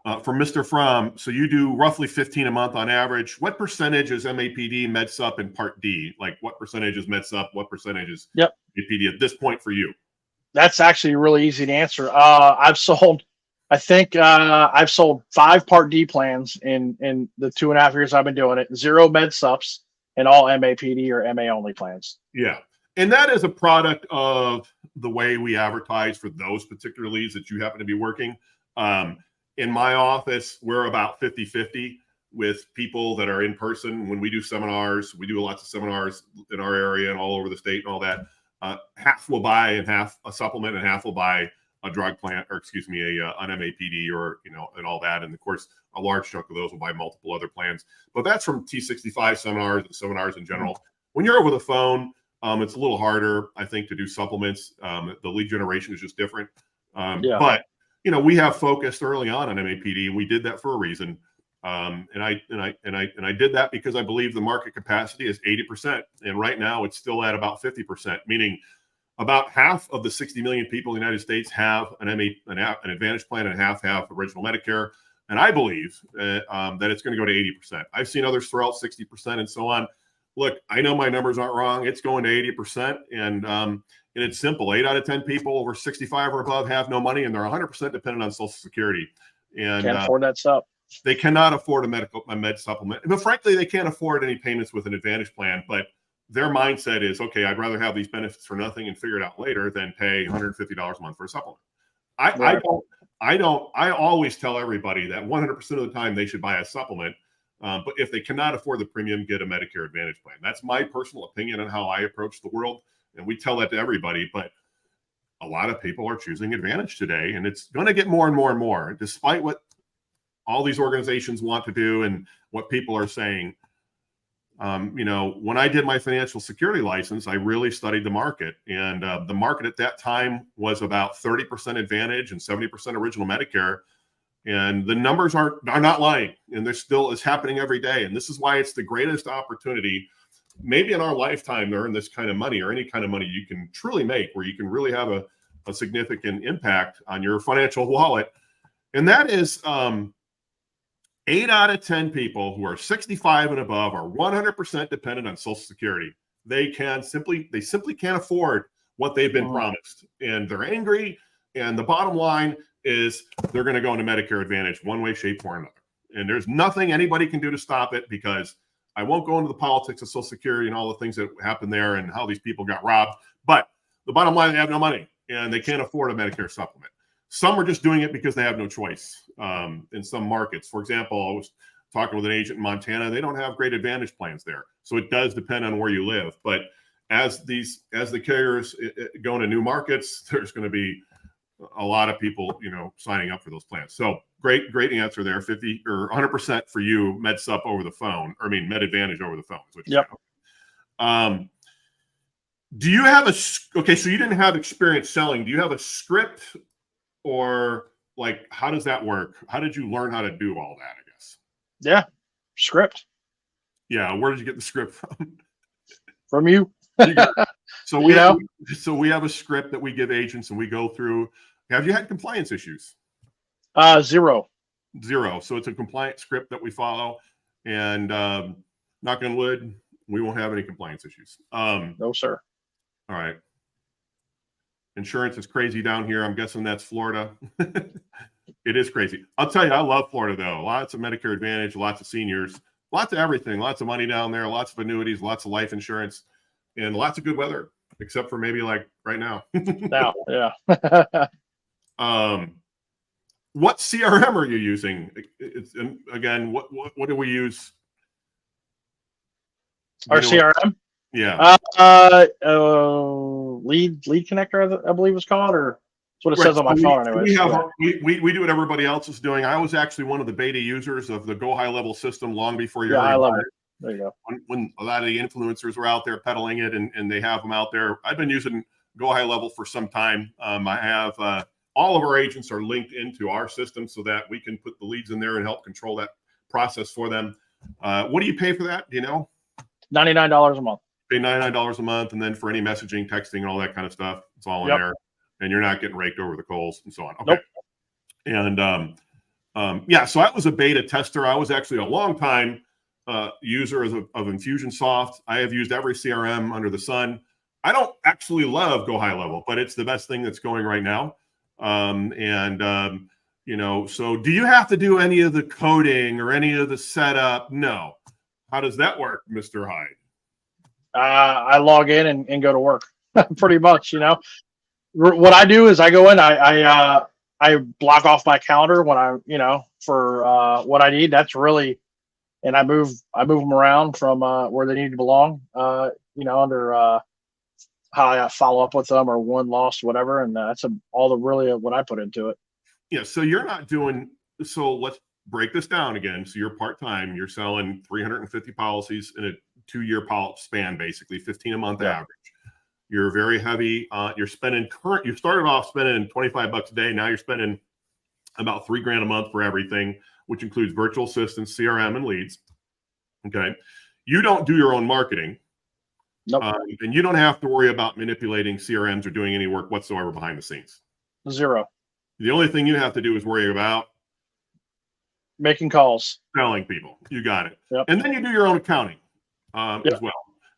Mr. Fromm, so you do roughly 15 a month on average. What percentage is MAPD, MedSup, and Part D? Like, what percentage is MedSup? What percentage is MAPD at this point for you? That's actually really easy to answer. I've sold 5 Part D plans in the 2.5 years I've been doing it. 0 MedSups and all MAPD or MA only plans. Yeah. And that is a product of the way we advertise for those particular leads that you happen to be working. In my office, we're about 50-50 with people that are in person. When we do seminars, we do lots of seminars in our area and all over the state and all that. Half will buy and half a supplement, and half will buy a drug plan, or excuse me, an MAPD or, and all that. And of course, a large chunk of those will buy multiple other plans. But that's from T65 seminars and seminars in general. When you're over the phone, it's a little harder, I think, to do supplements. The lead generation is just different. But we have focused early on MAPD. We did that for a reason. And I did that because I believe the market capacity is 80%. And right now it's still at about 50%, meaning about half of the 60 million people in the United States have an Advantage plan and half have original Medicare. And I believe that it's going to go to 80%. I've seen others throw out 60% and so on. look, I know my numbers aren't wrong. It's going to 80%. And it's simple. 8 out of 10 people over 65 or above have no money, and they're 100% dependent on Social Security. And Can't afford that stuff. they cannot afford a med supplement. But frankly, they can't afford any payments with an Advantage plan. But their mindset is, okay, I'd rather have these benefits for nothing and figure it out later than pay $150 a month for a supplement. I always tell everybody that 100% of the time they should buy a supplement. But if they cannot afford the premium, get a Medicare Advantage plan. That's my personal opinion on how I approach the world. And we tell that to everybody, but a lot of people are choosing Advantage today, and it's going to get more and more and more, despite what all these organizations want to do and what people are saying. When I did my financial security license, I really studied the market, and the market at that time was about 30% Advantage and 70% original Medicare. And the numbers are not lying, and there's still is happening every day. And this is why it's the greatest opportunity, maybe in our lifetime, to earn this kind of money or any kind of money you can truly make, where you can really have a significant impact on your financial wallet. And that is 8 out of 10 people who are 65 and above are 100% dependent on Social Security. They simply can't afford what they've been promised, and they're angry. And the bottom line is they're going to go into Medicare Advantage one way, shape, or another. And there's nothing anybody can do to stop it, because I won't go into the politics of Social Security and all the things that happen there and how these people got robbed. But the bottom line, they have no money and they can't afford a Medicare supplement. Some are just doing it because they have no choice in some markets. For example, I was talking with an agent in Montana. They don't have great Advantage plans there. So it does depend on where you live. But as the carriers go into new markets, there's going to be a lot of people, signing up for those plans. So great answer there. 50 or 100% for you, Med Sup over the phone. Med Advantage over the phone. Is what you're saying. Do you have so you didn't have experience selling. Do you have a script, or how does that work? How did you learn how to do all that, I guess? Yeah. Script. Yeah. Where did you get the script from? From you. So we have a script that we give agents, and we go through. Have you had compliance issues? Zero. So it's a compliant script that we follow, and knock on wood, we won't have any compliance issues. No, sir. All right. Insurance is crazy down here. I'm guessing that's Florida. It is crazy. I'll tell you, I love Florida, though. Lots of Medicare Advantage, lots of seniors, lots of everything, lots of money down there, lots of annuities, lots of life insurance, and lots of good weather, except for maybe right now. Now, yeah. What CRM are you using? Again, what do we use? Our CRM? Yeah. Lead connector, I believe it's called, or that's what it says on my phone anyway. We do what everybody else is doing. I was actually one of the beta users of the Go High Level system long before you. Yeah, I love it. There you go. When a lot of the influencers were out there peddling it, and they have them out there. I've been using Go High Level for some time. I have all of our agents are linked into our system so that we can put the leads in there and help control that process for them. What do you pay for that? Do you know? $99 a month. Pay $99 a month, and then for any messaging, texting, and all that kind of stuff, it's all in there, and you're not getting raked over the coals and so on. Okay. Nope. And so I was a beta tester. I was actually a long time user of Infusionsoft. I have used every CRM under the sun. I don't actually love Go High Level, but it's the best thing that's going right now. So do you have to do any of the coding or any of the setup? No. How does that work, Mr. Hyde? I log in and go to work pretty much, what I do is I go in, I block off my calendar when for what I need. That's really, and I move them around from where they need to belong, under how I follow up with them or won, lost, whatever. And that's all what I put into it. Yeah. So you're not doing, so let's break this down again. So you're part-time, you're selling 350 policies in a 2-year span, basically 15 a month average. You're very heavy. You started off spending $25 a day. Now you're spending about $3,000 a month for everything, which includes virtual assistants, CRM, and leads. Okay. You don't do your own marketing. Nope. And you don't have to worry about manipulating CRMs or doing any work whatsoever behind the scenes. Zero. The only thing you have to do is worry about making calls, selling people. You got it. Yep. And then you do your own accounting as well.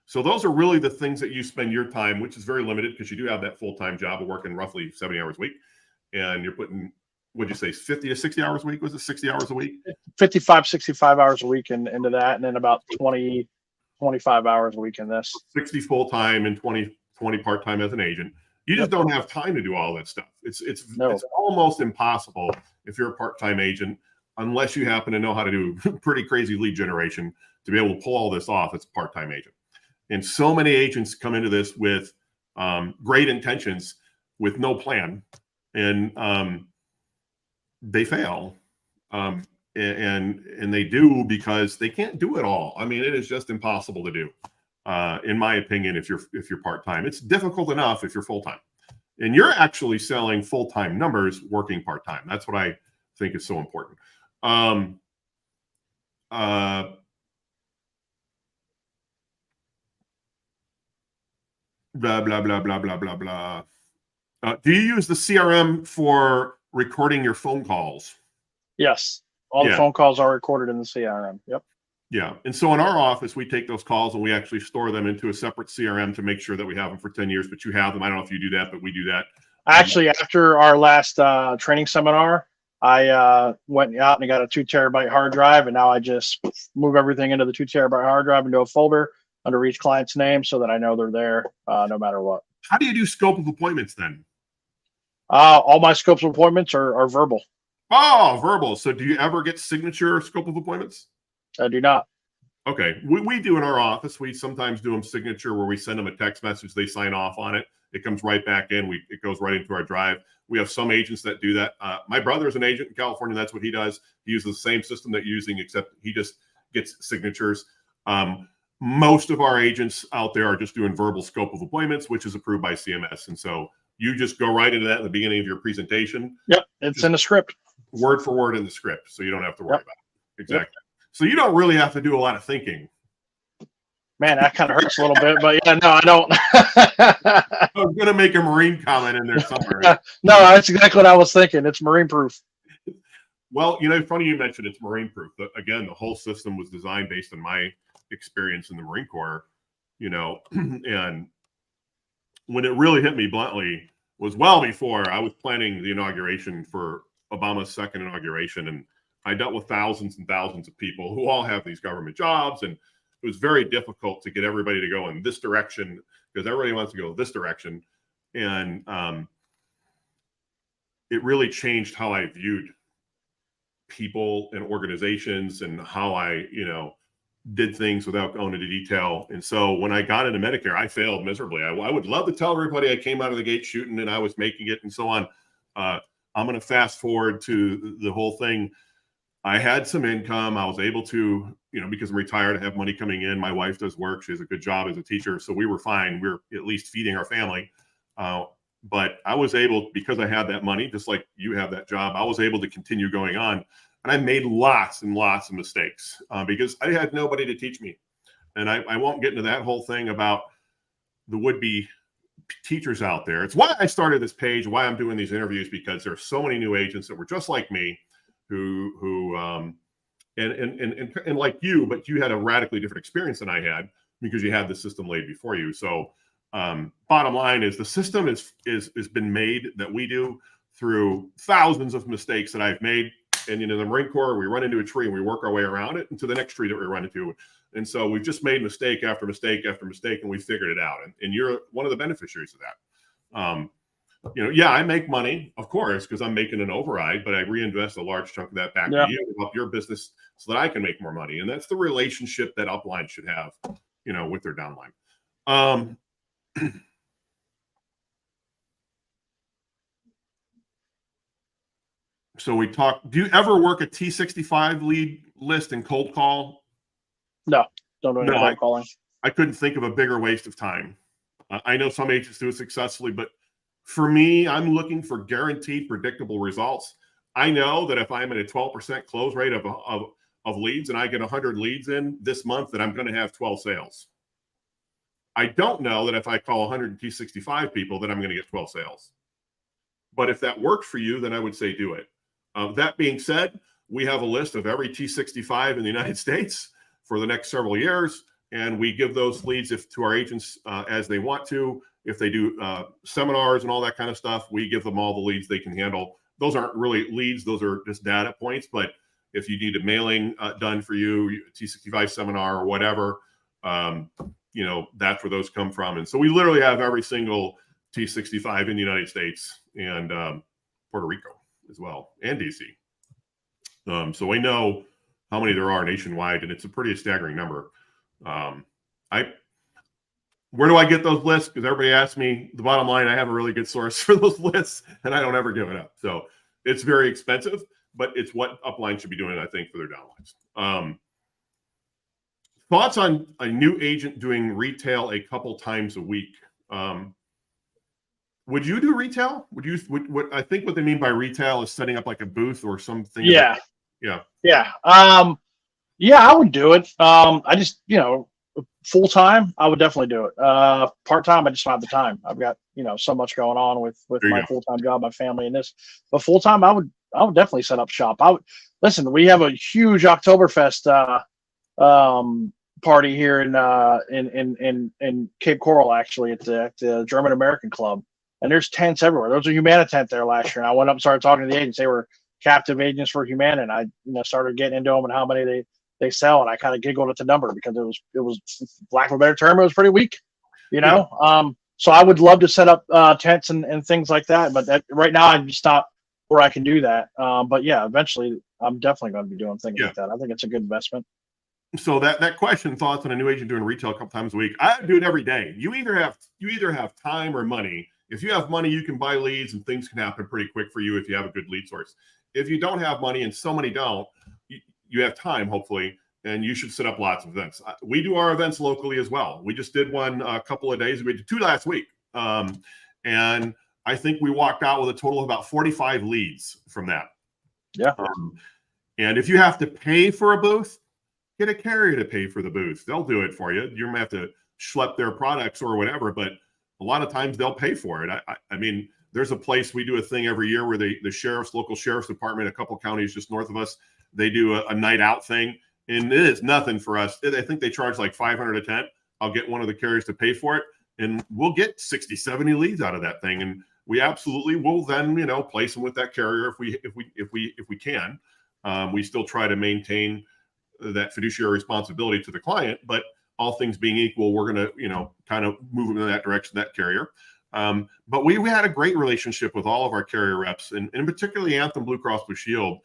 So those are really the things that you spend your time, which is very limited because you do have that full-time job of working roughly 70 hours a week. And you're putting, what'd you say, 50 to 60 hours a week? Was it 60 hours a week? 55, 65 hours a week into that. And then about 20, 25 hours a week in this. 60 full-time and 20 part-time as an agent. You just don't have time to do all that stuff. It's almost impossible if you're a part-time agent, unless you happen to know how to do pretty crazy lead generation to be able to pull all this off as a part-time agent. And so many agents come into this with great intentions, with no plan, and they fail. And they do because they can't do it all. I mean, it is just impossible to do, in my opinion. If you're part-time, it's difficult enough if you're full-time, and you're actually selling full-time numbers working part-time. That's what I think is so important. Blah, blah, blah, blah, blah, blah, blah. Do you use the CRM for recording your phone calls? Yes. All the phone calls are recorded in the CRM. Yep. Yeah. And so in our office, we take those calls and we actually store them into a separate CRM to make sure that we have them for 10 years, but you have them. I don't know if you do that, but we do that. Actually, after our last training seminar, I went out and I got a 2 terabyte hard drive, and now I just move everything into the 2 terabyte hard drive into a folder under each client's name so that I know they're there no matter what. How do you do scope of appointments then? All my scopes of appointments are verbal. Oh, verbal. So do you ever get signature scope of appointments? I do not. Okay. We do in our office. We sometimes do them signature where we send them a text message. They sign off on it. It comes right back in. It goes right into our drive. We have some agents that do that. My brother is an agent in California. That's what he does. He uses the same system that you're using, except he just gets signatures. Most of our agents out there are just doing verbal scope of appointments, which is approved by CMS. And so you just go right into that in the beginning of your presentation. Yep. It's in the script. Word for word in the script. So you don't have to worry about it. Exactly. Yep. So you don't really have to do a lot of thinking. Man, that kind of hurts a little bit, but yeah, no, I don't. I was going to make a Marine comment in there somewhere. No, that's exactly what I was thinking. It's Marine proof. Well, funny you mentioned it's Marine proof. But again, the whole system was designed based on my experience in the Marine Corps, and when it really hit me bluntly was well before I was planning the inauguration for Obama's second inauguration. And I dealt with thousands and thousands of people who all have these government jobs. And it was very difficult to get everybody to go in this direction because everybody wants to go this direction. And it really changed how I viewed people and organizations and how I, did things without going into detail. And so when I got into Medicare, I failed miserably. I would love to tell everybody I came out of the gate shooting and I was making it and so on. I'm going to fast forward to the whole thing. I had some income. I was able to, because I'm retired, I have money coming in. My wife does work. She has a good job as a teacher. So we were fine. We were at least feeding our family. But I was able, because I had that money, just like you have that job, I was able to continue going on. And I made lots and lots of mistakes because I had nobody to teach me. And I won't get into that whole thing about the would-be teachers out there. It's why I started this page, why I'm doing these interviews, because there are so many new agents that were just like me who and like you, but you had a radically different experience than I had because you had the system laid before you. So bottom line is the system is been made that we do through thousands of mistakes that I've made. And in the Marine Corps, we run into a tree and we work our way around it into the next tree that we run into. And so we've just made mistake after mistake after mistake, and we figured it out. And you're one of the beneficiaries of that. Yeah, I make money, of course, because I'm making an override, but I reinvest a large chunk of that back to you to help your business so that I can make more money. And that's the relationship that upline should have, with their downline. So we talked, do you ever work a T65 lead list and cold call? No, don't do any cold calling. I couldn't think of a bigger waste of time. I know some agents do it successfully, but for me, I'm looking for guaranteed predictable results. I know that if I'm at a 12% close rate of leads and I get 100 leads in this month, that I'm going to have 12 sales. I don't know that if I call 100 T65 people that I'm going to get 12 sales. But if that worked for you, then I would say do it. That being said, we have a list of every T65 in the United States for the next several years. and we give those leads to our agents as they want to. If they do seminars and all that kind of stuff, we give them all the leads they can handle. Those aren't really leads; those are just data points. But if you need a mailing done for you, T65 seminar or whatever, that's where those come from. And so we literally have every single T65 in the United States and Puerto Rico as well, and DC. So we know how many there are nationwide, and it's a pretty staggering number. Where do I get those lists? Because everybody asks me. The bottom line, I have a really good source for those lists, and I don't ever give it up. So it's very expensive, but it's what upline should be doing, I think, for their downlines. Thoughts on a new agent doing retail a couple times a week? Would you do retail? Would I think what they mean by retail is setting up like a booth or something? Yeah. Yeah. Yeah. I would do it. I just, full time, I would definitely do it. Part time, I just don't have the time. I've got, so much going on with my full time job, my family, and this. But full time, I would definitely set up shop. Listen. We have a huge Oktoberfest party here in Cape Coral, actually, at the German American Club, and there's tents everywhere. There was a Humana tent there last year, and I went up and started talking to the agents. They were captive agents for Humana, and I started getting into them and how many they sell, and I kind of giggled at the number because it was lack of a better term, it was pretty weak, So I would love to set up tents and things like that, but right now I'm just not where I can do that. But yeah, eventually I'm definitely going to be doing things like that. I think it's a good investment. So that question, thoughts on a new agent doing retail a couple times a week? I do it every day. You either have time or money. If you have money, you can buy leads and things can happen pretty quick for you if you have a good lead source. If you don't have money, and so many don't, you have time, hopefully, and you should set up lots of events. We do our events locally as well. We just did one a couple of days. We did 2 last week. And I think we walked out with a total of about 45 leads from that. Yeah. And if you have to pay for a booth, get a carrier to pay for the booth. They'll do it for you. You're going to have to schlep their products or whatever, but a lot of times they'll pay for it. I mean, there's a place we do a thing every year where the local sheriff's department, a couple counties just north of us, they do a night out thing, and it is nothing for us. I think they charge like $500 a tent. I'll get one of the carriers to pay for it, and we'll get 60, 70 leads out of that thing. And we absolutely will then, place them with that carrier if we can. We still try to maintain that fiduciary responsibility to the client, but all things being equal, we're going to, kind of move them in that direction, that carrier. But we had a great relationship with all of our carrier reps, and particularly Anthem Blue Cross Blue Shield.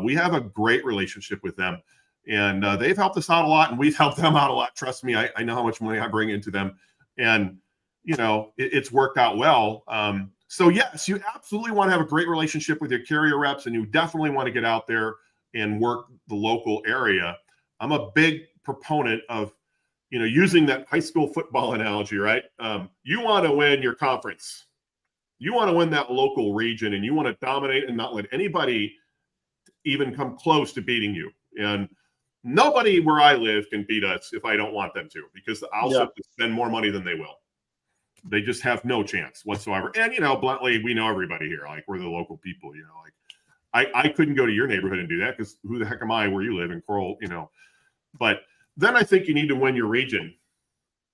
We have a great relationship with them, and they've helped us out a lot, and we've helped them out a lot. Trust me, I know how much money I bring into them, and it's worked out well. So yes, you absolutely want to have a great relationship with your carrier reps, and you definitely want to get out there and work the local area. I'm a big proponent of, using that high school football analogy, right? You want to win your conference. You want to win that local region, and you want to dominate and not let anybody even come close to beating you. And nobody where I live can beat us if I don't want them to, because I'll have to spend more money than they will. They just have no chance whatsoever. And, bluntly, we know everybody here. Like, we're the local people, I couldn't go to your neighborhood and do that because who the heck am I where you live in Coral, But then I think you need to win your region.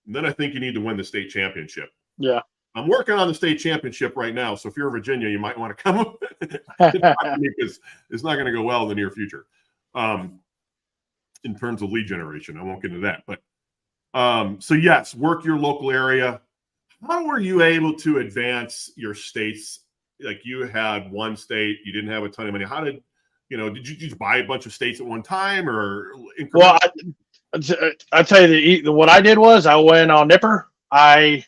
And then I think you need to win the state championship. Yeah. I'm working on the state championship right now. So if you're in Virginia, you might want to come up because it's not going to go well in the near future. In terms of lead generation, I won't get into that. But so yes, work your local area. How were you able to advance your states? Like, you had one state, you didn't have a ton of money. How did you just buy a bunch of states at one time, or? Well, I tell you, what I did was I went on Nipper. I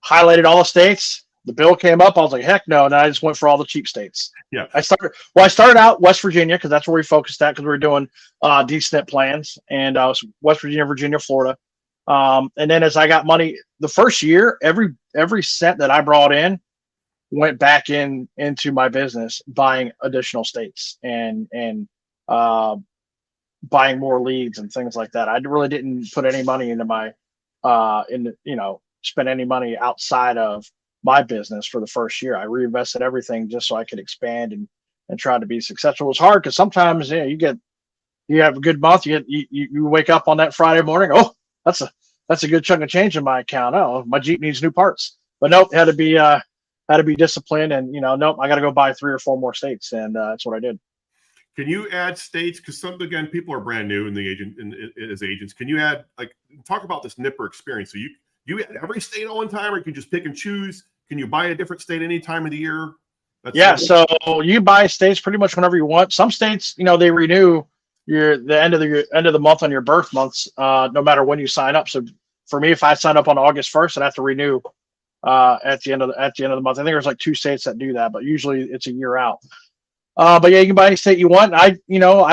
highlighted all the states. The bill came up. I was like, heck no. And I just went for all the cheap states. Yeah. I started out West Virginia because that's where we focused at, because we were doing D-SNP plans, and I was West Virginia, Virginia, Florida. And then as I got money, the first year, every cent that I brought in went back into my business, buying additional states and buying more leads and things like that. I really didn't put any money into my spend any money outside of my business for the first year. I reinvested everything just so I could expand and try to be successful. It was hard because sometimes you get you have a good month. You wake up on that Friday morning. Oh, that's a good chunk of change in my account. Oh, my Jeep needs new parts. But nope, had to be disciplined, and nope, I got to go buy 3 or 4 more states, and that's what I did. Can you add states? Because again, people are brand new in the as agents. Can you add, like, talk about this Nipper experience? So you add every state all in time, or you can just pick and choose? Can you buy a different state any time of the year? So you buy states pretty much whenever you want. Some states, they renew the end of the month on your birth months, no matter when you sign up. So for me, if I sign up on August 1st, I'd have to renew at the end of the month. I think there's like 2 states that do that, but usually it's a year out. But yeah, you can buy any state you want. I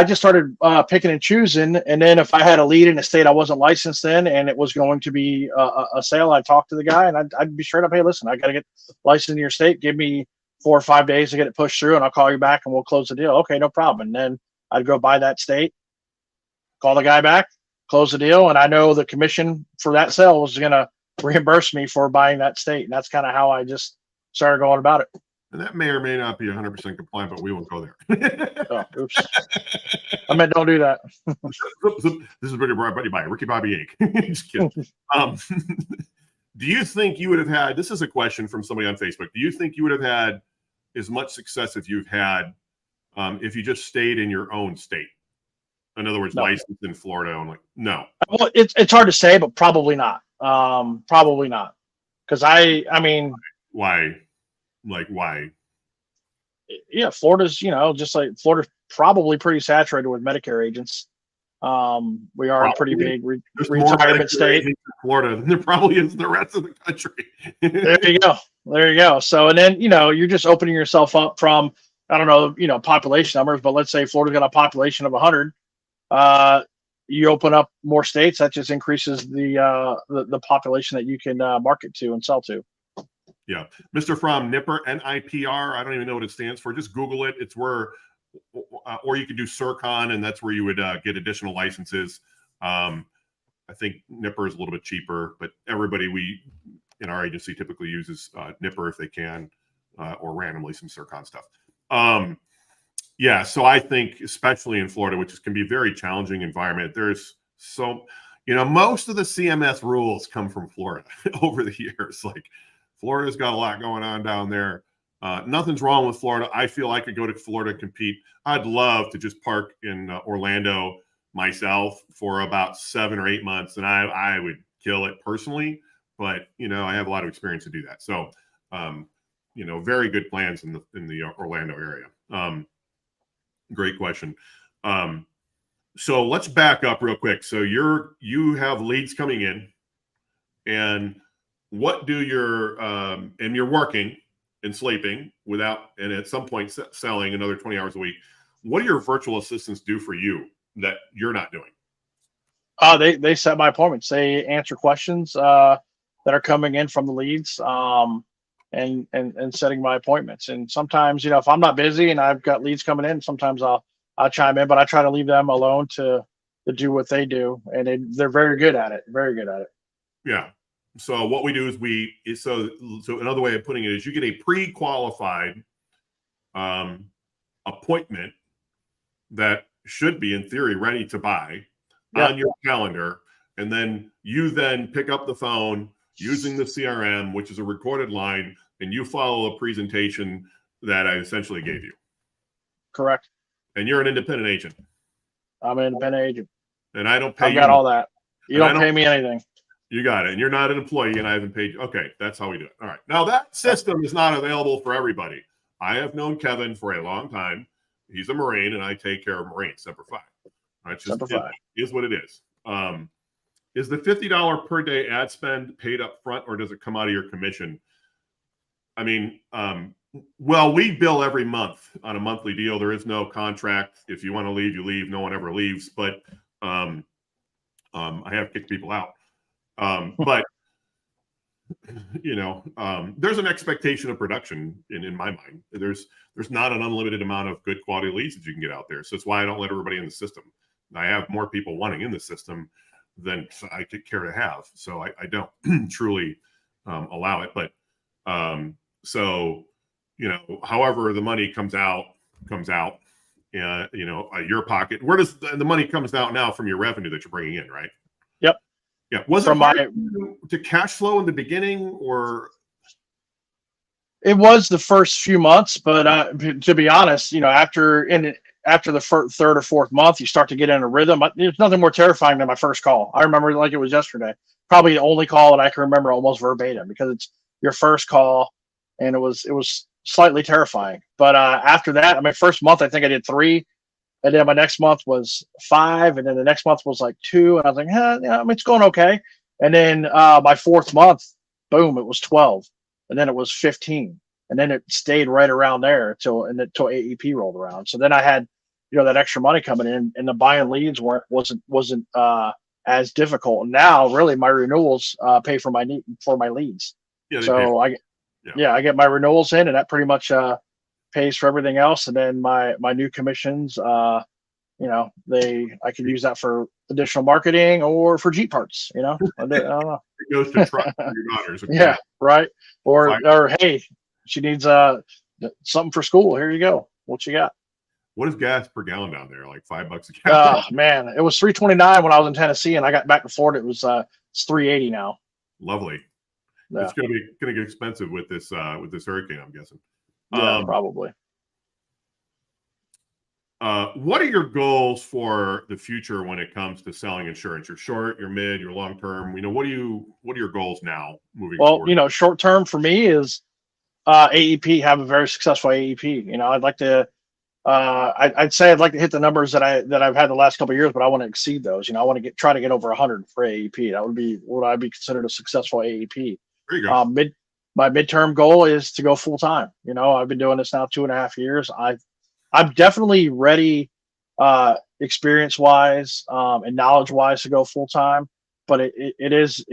just started picking and choosing, and then if I had a lead in a state I wasn't licensed in, and it was going to be a sale, I'd talk to the guy, and I'd be straight up, hey, listen, I got to get licensed in your state. Give me 4 or 5 days to get it pushed through, and I'll call you back, and we'll close the deal. Okay, no problem. And then I'd go buy that state, call the guy back, close the deal, and I know the commission for that sale was going to reimburse me for buying that state, and that's kind of how I just started going about it. And that may or may not be 100% compliant, but we won't go there. Oh, oops. I meant don't do that. This is brought by Ricky Bobby Inc. Just kidding. Do you think you would have had, this is a question from somebody on Facebook, do you think you would have had as much success if you've had, if you just stayed in your own state? In other words, licensed in Florida only? No. Well, it's hard to say, but probably not. Probably not. Because I mean. Why? Like, why? Yeah, Florida's, just like Florida's probably pretty saturated with Medicare agents. We are a pretty big retirement state. In Florida than there probably is in the rest of the country. There you go. So, and then, you're just opening yourself up from, I don't know, population numbers, but let's say Florida's got a population of 100. You open up more states, that just increases the population that you can market to and sell to. Yeah. Mr. Fromm, Nipper, N-I-P-R. I don't even know what it stands for. Just Google it. It's where, or you could do Surcon, and that's where you would get additional licenses. I think Nipper is a little bit cheaper, but everybody in our agency typically uses Nipper if they can, or randomly some Surcon stuff. Yeah. So I think, especially in Florida, which can be a very challenging environment, there's most of the CMS rules come from Florida over the years. Like, Florida's got a lot going on down there. Nothing's wrong with Florida. I feel I could go to Florida and compete. I'd love to just park in Orlando myself for about 7 or 8 months, and I would kill it personally. But I have a lot of experience to do that. So, very good plans in the Orlando area. Great question. So let's back up real quick. So you have leads coming in, and what do your and you're working and sleeping and at some point selling another 20 hours a week. What do your virtual assistants do for you that you're not doing? They set my appointments. They answer questions that are coming in from the leads, and setting my appointments. And sometimes, if I'm not busy and I've got leads coming in, sometimes I'll chime in, but I try to leave them alone to do what they do, and they're very good at it. Very good at it. Yeah. So what we do is so another way of putting it is you get a pre-qualified appointment that should be, in theory, ready to buy on your calendar. And then you pick up the phone using the CRM, which is a recorded line, and you follow a presentation that I essentially gave you. Correct. And you're an independent agent. I'm an independent agent. And I don't pay you. I've got all that. You don't pay me anything. You got it. And you're not an employee, and I haven't paid you. Okay, that's how we do it. All right. Now, that system is not available for everybody. I have known Kevin for a long time. He's a Marine, and I take care of Marines, Semper Fi. Right? It is what it is. Is the $50 per day ad spend paid up front, or does it come out of your commission? I mean, well, we bill every month on a monthly deal. There is no contract. If you want to leave, you leave. No one ever leaves. But I have kicked people out. But there's an expectation of production in my mind. There's not an unlimited amount of good quality leads that you can get out there. So that's why I don't let everybody in the system. I have more people wanting in the system than I could care to have. So I don't truly allow it. But however the money comes out, your pocket. Where does the money comes out now from your revenue that you're bringing in, right? Yep. Yeah. Was it hard to cash flow in the beginning, or? It was the first few months, but to be honest, after the third or fourth month, you start to get in a rhythm. There's nothing more terrifying than my first call. I remember it like it was yesterday. Probably the only call that I can remember almost verbatim, because it's your first call, and it was slightly terrifying. But after that, first month I think I did 3, and then my next month was 5, and then the next month was like 2, and I was like, yeah, it's going okay. And then my fourth month, boom, it was 12, and then it was 15, and then it stayed right around there until AEP rolled around. So then I had that extra money coming in, and the buying leads wasn't as difficult. And now really my renewals pay for my leads. Yeah, so I get my renewals in, and that pretty much pays for everything else. And then my new commissions, I can use that for additional marketing or for Jeep parts. I don't know. It goes to truck for your daughters. Okay. Yeah, right. Or hey, she needs something for school. Here you go. What you got? What is gas per gallon down there? Like $5 a gallon? Man, it was $3.29 when I was in Tennessee, and I got back to Florida. It was it's $3.80 now. Lovely. Yeah. It's gonna get expensive with this hurricane, I'm guessing. Yeah, probably. What are your goals for the future when it comes to selling insurance? Your short, your mid, your long term. What are your goals now moving forward? Short term for me is AEP, have a very successful AEP. I'd like to I'd say I'd like to hit the numbers that I've had the last couple of years, but I want to exceed those. I want to try to get over 100 for AEP. That would be what I'd be considered a successful AEP. There you go. My midterm goal is to go full time. I've been doing this now 2.5 years. I'm definitely ready, experience wise, and knowledge wise, to go full time. But it's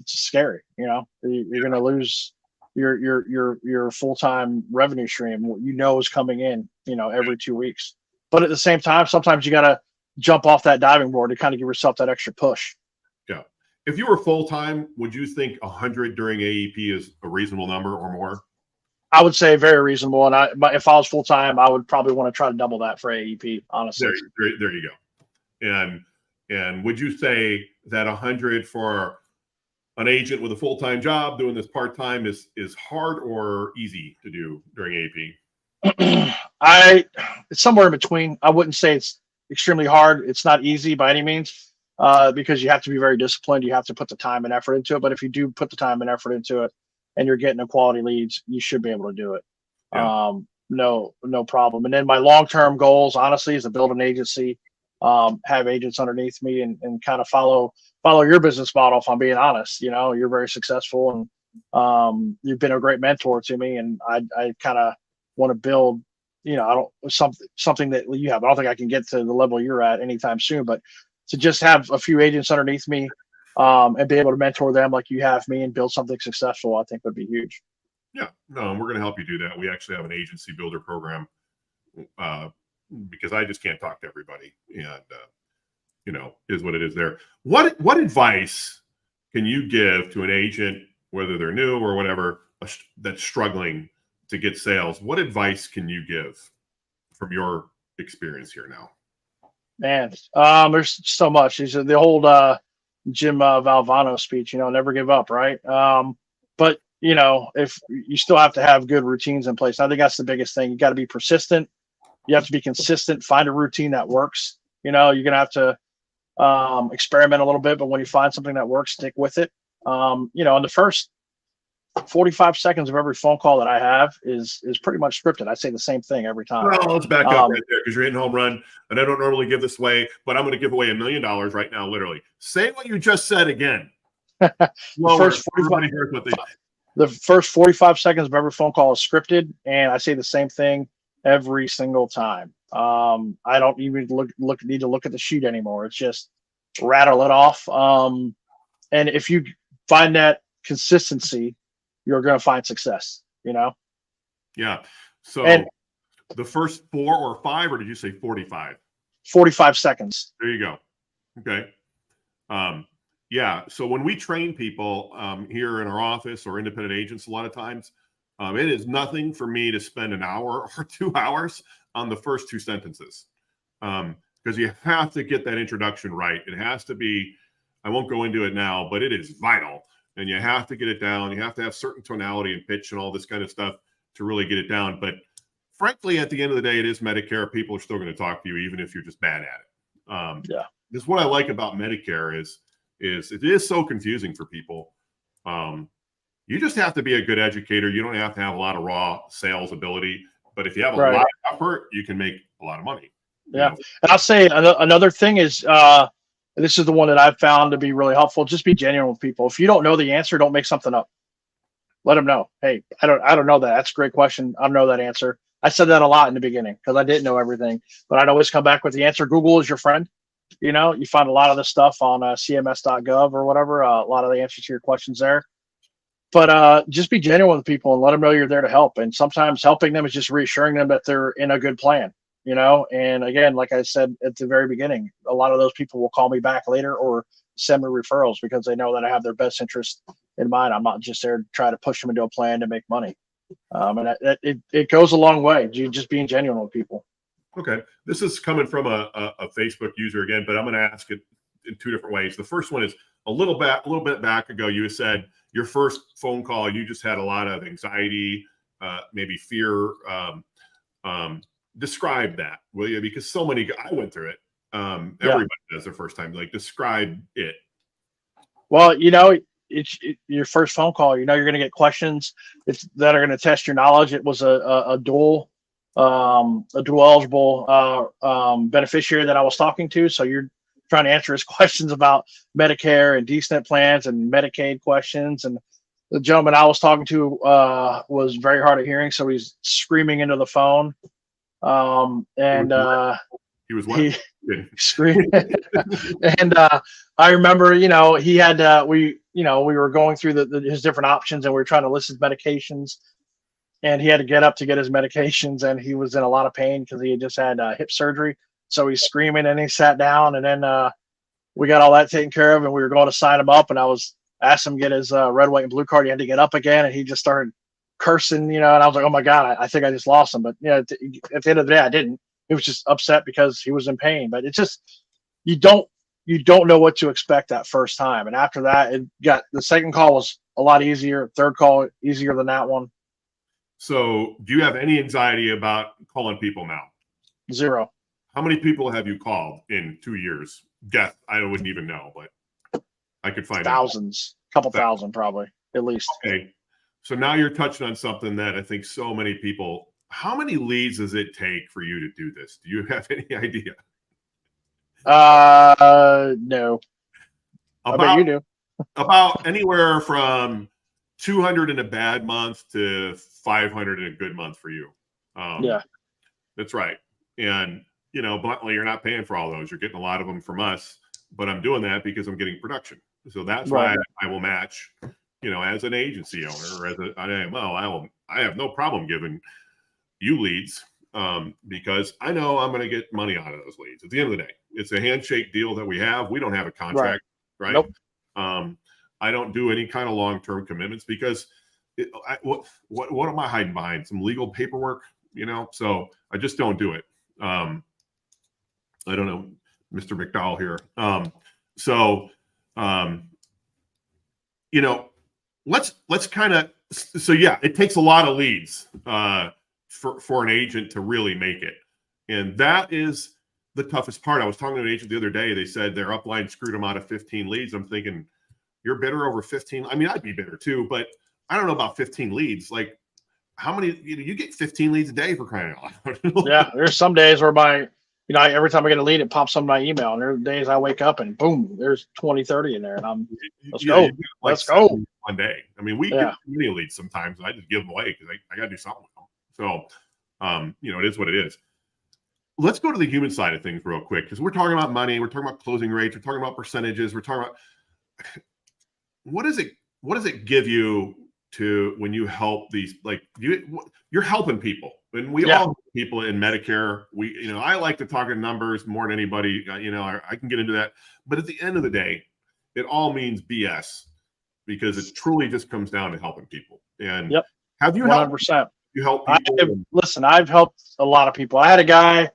scary. You're going to lose your full time revenue stream. Is coming in. Every 2 weeks. But at the same time, sometimes you got to jump off that diving board to kind of give yourself that extra push. Yeah. If you were full time, would you think 100 during AEP is a reasonable number or more? I would say very reasonable. And if I was full time, I would probably want to try to double that for AEP. Honestly, there you go. And would you say that 100 for an agent with a full time job doing this part time is hard or easy to do during AEP? It's somewhere in between. I wouldn't say it's extremely hard. It's not easy by any means, because you have to be very disciplined. You have to put the time and effort into it. But if you do put the time and effort into it, and you're getting a quality leads, you should be able to do it. Yeah. No problem. And then my long-term goals, honestly, is to build an agency, have agents underneath me, and kind of follow your business model. If I'm being honest, you're very successful, and you've been a great mentor to me. And I kind of want to build, something that you have. I don't think I can get to the level you're at anytime soon, but to just have a few agents underneath me, and be able to mentor them like you have me and build something successful, I think would be huge. Yeah, no, and we're going to help you do that. We actually have an agency builder program, because I just can't talk to everybody, and is what it is there. What advice can you give to an agent, whether they're new or whatever, that's struggling to get sales? What advice can you give from your experience here now? Man, there's so much. These are the old Jim Valvano speech, never give up, right? But if you still have to have good routines in place. I think that's the biggest thing. You got to be persistent. You have to be consistent. Find a routine that works. You're gonna have to experiment a little bit, but when you find something that works, stick with it. In the first 45 seconds of every phone call that I have is pretty much scripted. I say the same thing every time. Well, let's back up right there, because you're hitting home run, and I don't normally give this away, but I'm going to give away $1 million right now, literally. Say what you just said again. The first 45 seconds of every phone call is scripted, and I say the same thing every single time. I don't even need to look at the sheet anymore. It's just rattle it off. And if you find that consistency, you're going to find success, Yeah. So the first 4 or 5, or did you say 45? 45 seconds. There you go. Okay. Yeah. So when we train people here in our office or independent agents, a lot of times, it is nothing for me to spend an hour or 2 hours on the first 2 sentences. because you have to get that introduction right. It has to be, I won't go into it now, but it is vital. And you have to get it down. You have to have certain tonality and pitch and all this kind of stuff to really get it down. But frankly, at the end of the day, it is Medicare. People are still going to talk to you, even if you're just bad at it. Yeah. Because what I like about Medicare is it is so confusing for people. You just have to be a good educator. You don't have to have a lot of raw sales ability. But if you have a lot of effort, you can make a lot of money. Yeah. And I'll say another thing is, this is the one that I've found to be really helpful. Just be genuine with people. If you don't know the answer, don't make something up. Let them know. Hey, I don't know that. That's a great question. I don't know that answer. I said that a lot in the beginning because I didn't know everything, but I'd always come back with the answer. Google is your friend. You know, you find a lot of this stuff on cms.gov or whatever. A lot of the answers to your questions there. But just be genuine with people and let them know you're there to help. And sometimes helping them is just reassuring them that they're in a good plan. You know, and again, like I said at the very beginning, a lot of those people will call me back later or send me referrals because they know that I have their best interest in mind. I'm not just there to try to push them into a plan to make money. And it goes a long way. You just being genuine with people. Okay. This is coming from a Facebook user again, but I'm going to ask it in two different ways. The first one is a little bit back ago, you said your first phone call, you just had a lot of anxiety, maybe fear. Describe that, will you? Because so many, I went through it. Everybody does their first time. Like, describe it. Well, you know, it's your first phone call. You know, you're going to get questions that are going to test your knowledge. It was a dual eligible beneficiary that I was talking to. So you're trying to answer his questions about Medicare and D-SNP plans and Medicaid questions. And the gentleman I was talking to was very hard of hearing, so he's screaming into the phone. He was what? Screaming. And I remember, you know, he had we were going through his different options, and we were trying to list his medications, and he had to get up to get his medications, and he was in a lot of pain because he had just had hip surgery. So he's screaming, and he sat down, and then we got all that taken care of, and we were going to sign him up, and I was asked him to get his red, white, and blue card. He had to get up again, and he just started cursing, you know, and I was like, oh my God, I think I just lost him. But you know, at the end of the day, I didn't. He was just upset because he was in pain. But it's just, you don't know what to expect that first time. And after that, the second call was a lot easier. Third call easier than that one. So do you have any anxiety about calling people now? Zero. How many people have you called in 2 years? Guess, I wouldn't even know, but I could find thousands, a couple thousand probably, at least. Okay. So now you're touching on something that I think so many people, how many leads does it take for you to do this? Do you have any idea? No. I bet you do. About anywhere from 200 in a bad month to 500 in a good month for you. Yeah. That's right. And, you know, bluntly, you're not paying for all those. You're getting a lot of them from us, but I'm doing that because I'm getting production. So that's why I will match, you know, as an agency owner or as an IMO, I have no problem giving you leads because I know I'm going to get money out of those leads. At the end of the day, it's a handshake deal that we have. We don't have a contract, right? Nope. I don't do any kind of long-term commitments because what am I hiding behind? Some legal paperwork, you know? So I just don't do it. I don't know, Mr. McDowell here. You know, let's kind of, so yeah, it takes a lot of leads for an agent to really make it. And that is the toughest part. I was talking to an agent the other day. They said their upline screwed them out of 15 leads. I'm thinking, you're bitter over 15. I mean, I'd be bitter too, but I don't know about 15 leads. Like, how many, you get 15 leads a day for crying out loud. Yeah, there's some days where every time I get a lead, it pops up in my email. And there are days I wake up and boom, there's 20, 30 in there. And let's go. Let's go. One day. I mean, we get many leads sometimes. And I just give them away because I got to do something with them. So, you know, it is what it is. Let's go to the human side of things real quick because we're talking about money. We're talking about closing rates. We're talking about percentages. We're talking about what does it give you to when you help these, like you're helping people, and we all help people in Medicare. I like to talk in numbers more than anybody. I can get into that, but at the end of the day, it all means BS because it truly just comes down to helping people. And have you 100%. You help people? Listen, I've helped a lot of people. I had a guy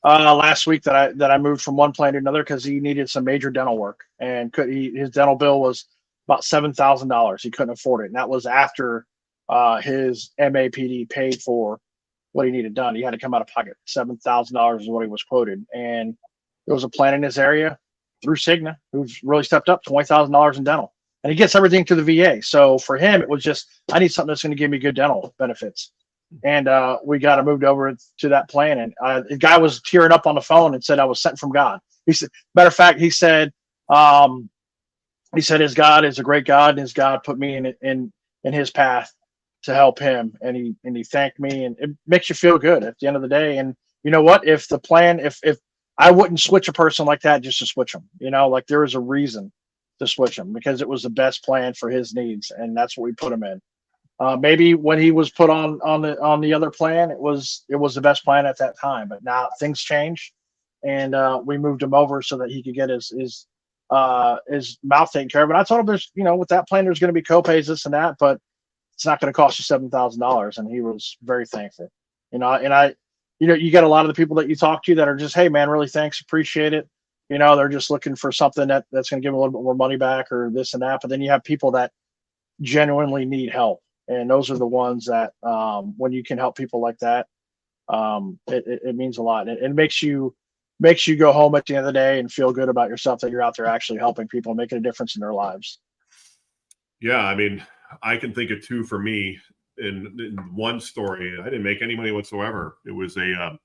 Last week that I moved from one plan to another because he needed some major dental work and his dental bill was about $7,000. He couldn't afford it, and that was after his MAPD paid for what he needed done. He had to come out of pocket. $7,000 is what he was quoted, and there was a plan in his area through Cigna who's really stepped up, $20,000 in dental, and he gets everything to the VA. So for him, it was just, I need something that's going to give me good dental benefits. And we got him moved over to that plan. And the guy was tearing up on the phone and said I was sent from God. He said, matter of fact, he said his God is a great God, and his God put me in his path to help him. And he thanked me, and it makes you feel good at the end of the day. And you know what? If the plan, if I wouldn't switch a person like that just to switch them, like there was a reason to switch him because it was the best plan for his needs, and that's what we put him in. Maybe when he was put on the other plan, it was the best plan at that time. But now things changed, and we moved him over so that he could get his mouth taken care of. And I told him there's with that plan there's going to be copays, this and that, but it's not going to cost you $7,000. And he was very thankful. And you get a lot of the people that you talk to that are just, hey man, really thanks, appreciate it. They're just looking for something that's going to give them a little bit more money back or this and that. But then you have people that genuinely need help. And those are the ones that when you can help people like that, it means a lot. It makes you go home at the end of the day and feel good about yourself that you're out there actually helping people and making a difference in their lives. Yeah, I mean, I can think of two for me. In one story, I didn't make any money whatsoever. It was an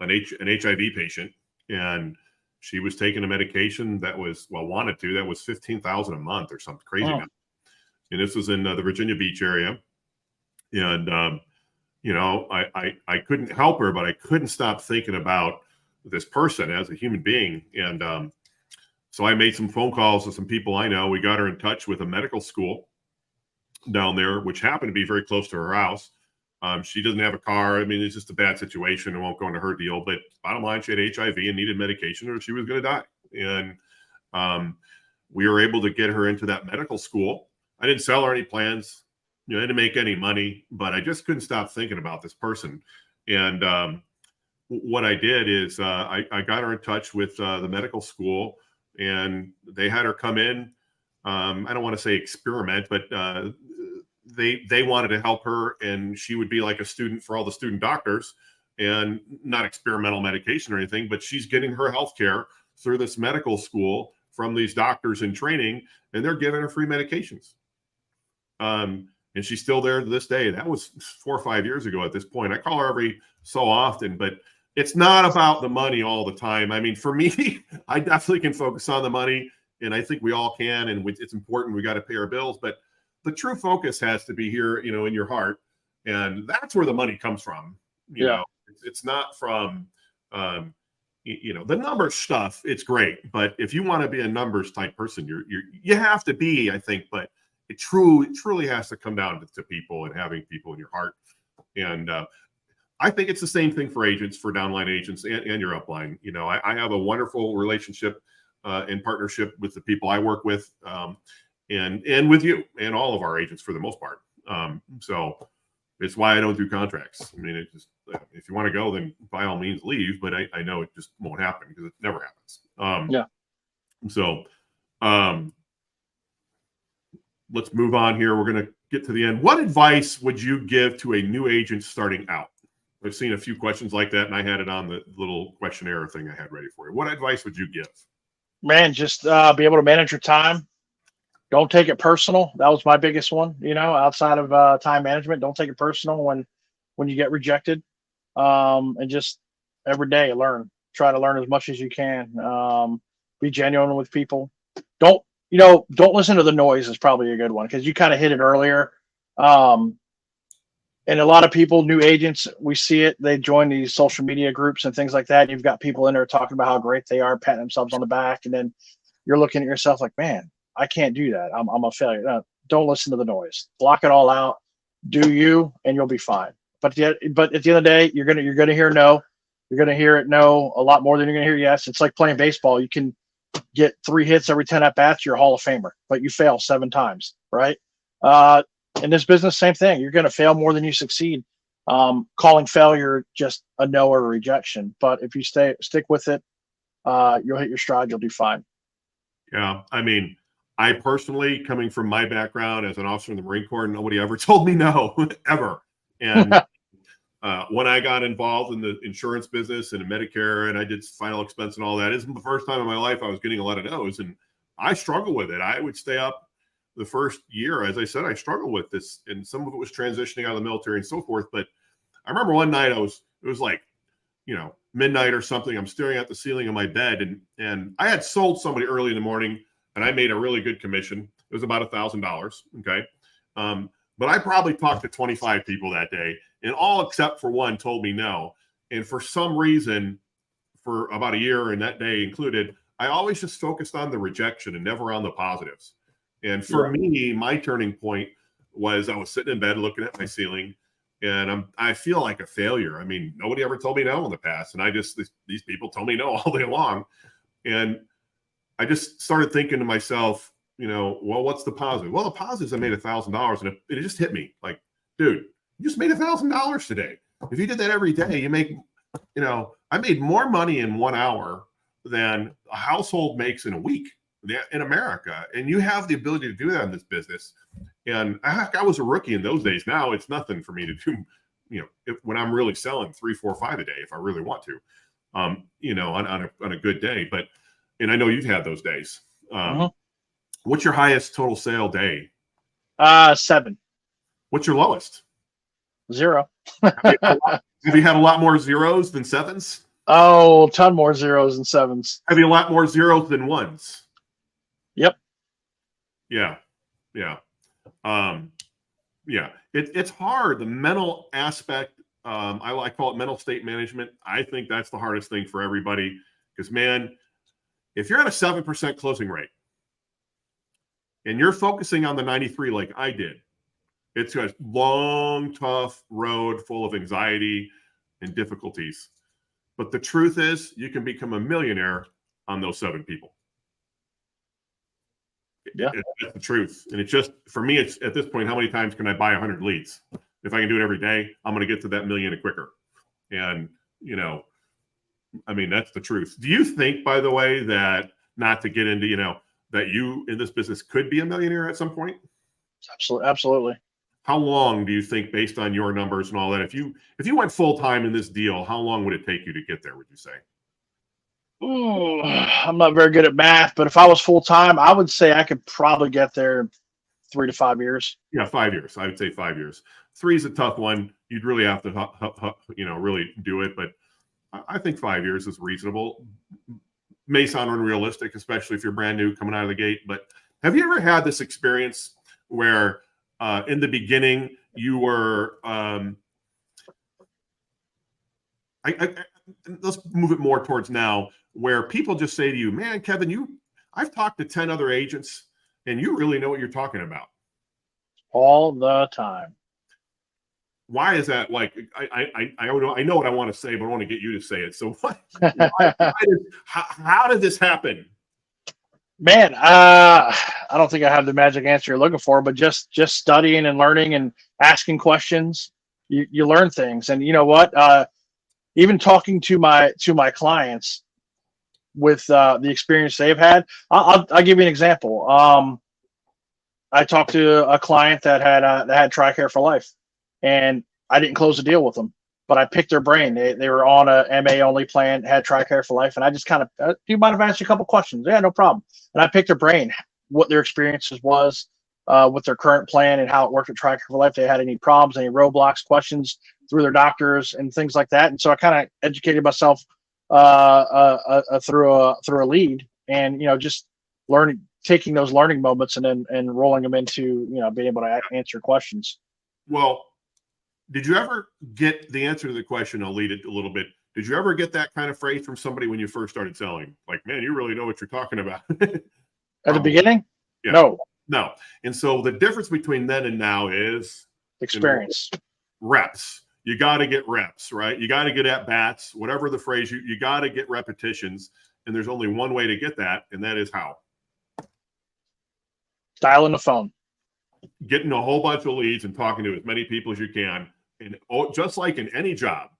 HIV patient, and she was taking a medication that was that was $15,000 a month or something crazy. Oh. And this was in the Virginia Beach area. And, I couldn't help her, but I couldn't stop thinking about this person as a human being. And so I made some phone calls to some people I know. We got her in touch with a medical school down there, which happened to be very close to her house. She doesn't have a car. I mean, it's just a bad situation. It won't go into her deal. But bottom line, she had HIV and needed medication or she was going to die. And we were able to get her into that medical school. I didn't sell her any plans. I didn't make any money, but I just couldn't stop thinking about this person. And what I did is I got her in touch with the medical school, and they had her come in. I don't want to say experiment, but they wanted to help her, and she would be like a student for all the student doctors, and not experimental medication or anything, but she's getting her health care through this medical school from these doctors in training, and they're giving her free medications. And she's still there to this day. That was 4 or 5 years ago at this point. I call her every so often, but it's not about the money all the time. I mean, for me, I definitely can focus on the money, and I think we all can, and it's important. We got to pay our bills, but the true focus has to be here, in your heart. And that's where the money comes from. You know, it's not from, the numbers stuff. It's great. But if you want to be a numbers type person, you have to be, I think, but it truly has to come down to people and having people in your heart. And I think it's the same thing for agents, for downline agents and your upline. I have a wonderful relationship and partnership with the people I work with, and with you and all of our agents for the most part. So it's why I don't do contracts. I mean, it just, if you want to go, then by all means leave, but I know it just won't happen because it never happens. So let's move on here. We're going to get to the end. What advice would you give to a new agent starting out? I've seen a few questions like that, and I had it on the little questionnaire thing I had ready for you. What advice would you give? Man, just be able to manage your time. Don't take it personal. That was my biggest one, outside of time management. Don't take it personal when you get rejected. And just every day try to learn as much as you can. Be genuine with people. Don't listen to the noise is probably a good one, because you kind of hit it earlier. And a lot of people, new agents, we see it. They join these social media groups and things like that. You've got people in there talking about how great they are, patting themselves on the back. And then you're looking at yourself like, man, I can't do that. I'm a failure. No, don't listen to the noise. Block it all out. Do you, and you'll be fine. But at the end of the day, you're gonna hear no. You're gonna hear it no a lot more than you're gonna hear yes. It's like playing baseball. You can get 3 hits every 10 at bats. You're a Hall of Famer, but you fail 7 times, right? In this business, same thing. You're gonna fail more than you succeed. calling failure just a no or a rejection. But if you stick with it, you'll hit your stride. You'll do fine. Yeah. I mean, I personally, coming from my background as an officer in the Marine Corps, nobody ever told me no, ever. And when I got involved in the insurance business and Medicare, and I did final expense and all that, isn't the first time in my life I was getting a lot of no's, and I struggle with it. I would stay up the first year, as I said, I struggled with this, and some of it was transitioning out of the military and so forth. But I remember one night it was like, midnight or something. I'm staring at the ceiling of my bed, and I had sold somebody early in the morning, and I made a really good commission. It was about $1,000. Okay. But I probably talked to 25 people that day, and all except for one told me no. And for some reason, for about a year, and that day included, I always just focused on the rejection and never on the positives. And for me, my turning point was I was sitting in bed looking at my ceiling, and I feel like a failure. I mean, nobody ever told me no in the past, and these people told me no all day long. And I just started thinking to myself, well, what's the positive? Well, the positive is I made $1,000, and it just hit me like, dude, you just made $1,000 today. If you did that every day, you make, I made more money in 1 hour than a household makes in a week in America. And you have the ability to do that in this business. And I was a rookie in those days. Now it's nothing for me to do, when I'm really selling 3, 4, 5 a day, if I really want to, on a good day. And I know you've had those days. What's your highest total sale day? 7. What's your lowest? 0. Have you had a lot more zeros than sevens? Oh, a ton more zeros than sevens. Have you a lot more zeros than ones? Yep. Yeah. It's hard. The mental aspect, I call it mental state management. I think that's the hardest thing for everybody, because, man, if you're at a 7% closing rate and you're focusing on the 93 like I did, it's a long, tough road full of anxiety and difficulties. But the truth is, you can become a millionaire on those 7 people. Yeah, that's the truth. And it's just, for me, it's at this point, how many times can I buy 100 leads? If I can do it every day, I'm going to get to that million quicker. And, that's the truth. Do you think, by the way, that, not to get into, that you in this business could be a millionaire at some point? Absolutely. How long do you think, based on your numbers and all that, if you went full time in this deal, how long would it take you to get there, would you say? Ooh, I'm not very good at math, but if I was full time, I would say I could probably get there in 3 to 5 years. Yeah, 5 years. I would say 5 years. 3 is a tough one. You'd really have to, really do it. But I think 5 years is reasonable. May sound unrealistic, especially if you're brand new coming out of the gate. But have you ever had this experience where in the beginning you were let's move it more towards now, where people just say to you, man, Kevin, I've talked to 10 other agents and you really know what you're talking about? All the time. Why is that? Like, I know what I want to say, but I want to get you to say it. So how did this happen? Man, I don't think I have the magic answer you're looking for, but just studying and learning and asking questions, you learn things. And you know what? Even talking to my clients with the experience they've had, I'll give you an example. I talked to a client that had TRICARE for life, and I didn't close the deal with them, but I picked their brain. They were on a MA only plan, had TRICARE for life, and I just kind of, do you mind if I ask you a couple questions? Yeah, no problem. And I picked their brain, what their experiences was with their current plan and how it worked at TRICARE for life. They had any problems, any roadblocks, questions through their doctors and things like that. And so I kind of educated myself through a lead, and just learning, taking those learning moments and rolling them into being able to answer questions. Well, did you ever get the answer to the question? I'll lead it a little bit. Did you ever get that kind of phrase from somebody when you first started selling? Like, man, you really know what you're talking about. At the beginning? Yeah. No. And so the difference between then and now is experience. Reps. You got to get reps, right? You got to get at bats, whatever the phrase, you got to get repetitions. And there's only one way to get that. And that is how? Dialing the phone. Getting a whole bunch of leads and talking to as many people as you can. And just like in any job,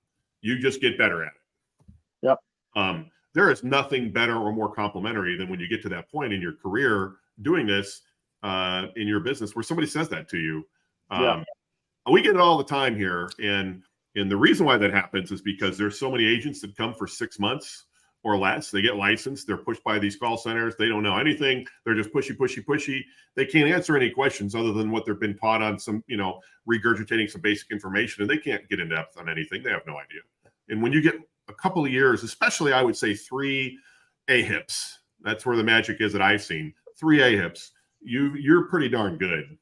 you just get better at it. Yep. There is nothing better or more complimentary than when you get to that point in your career doing this in your business where somebody says that to you. Yeah. We get it all the time here. And the reason why that happens is because there's so many agents that come for 6 months or less. They get licensed. They're pushed by these call centers. They don't know anything. They're just pushy. They can't answer any questions other than what they've been taught on some, regurgitating some basic information, and they can't get in depth on anything. They have no idea. And when you get a couple of years, especially I would say 3 AHIPs, that's where the magic is that I've seen. 3 AHIPs, you're pretty darn good.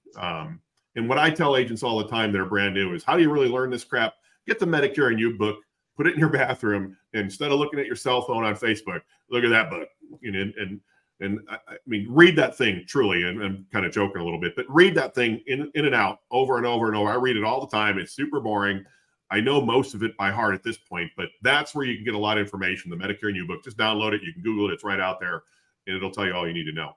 And what I tell agents all the time that are brand new is, how do you really learn this crap? Get the Medicare and You book, put it in your bathroom, and instead of looking at your cell phone on Facebook, look at that book. And I mean, read that thing truly. And I'm kind of joking a little bit, but read that thing in and out over and over and over. I read it all the time. It's super boring. I know most of it by heart at this point, but that's where you can get a lot of information. The Medicare and You book, just download it. You can Google it. It's right out there, and it'll tell you all you need to know.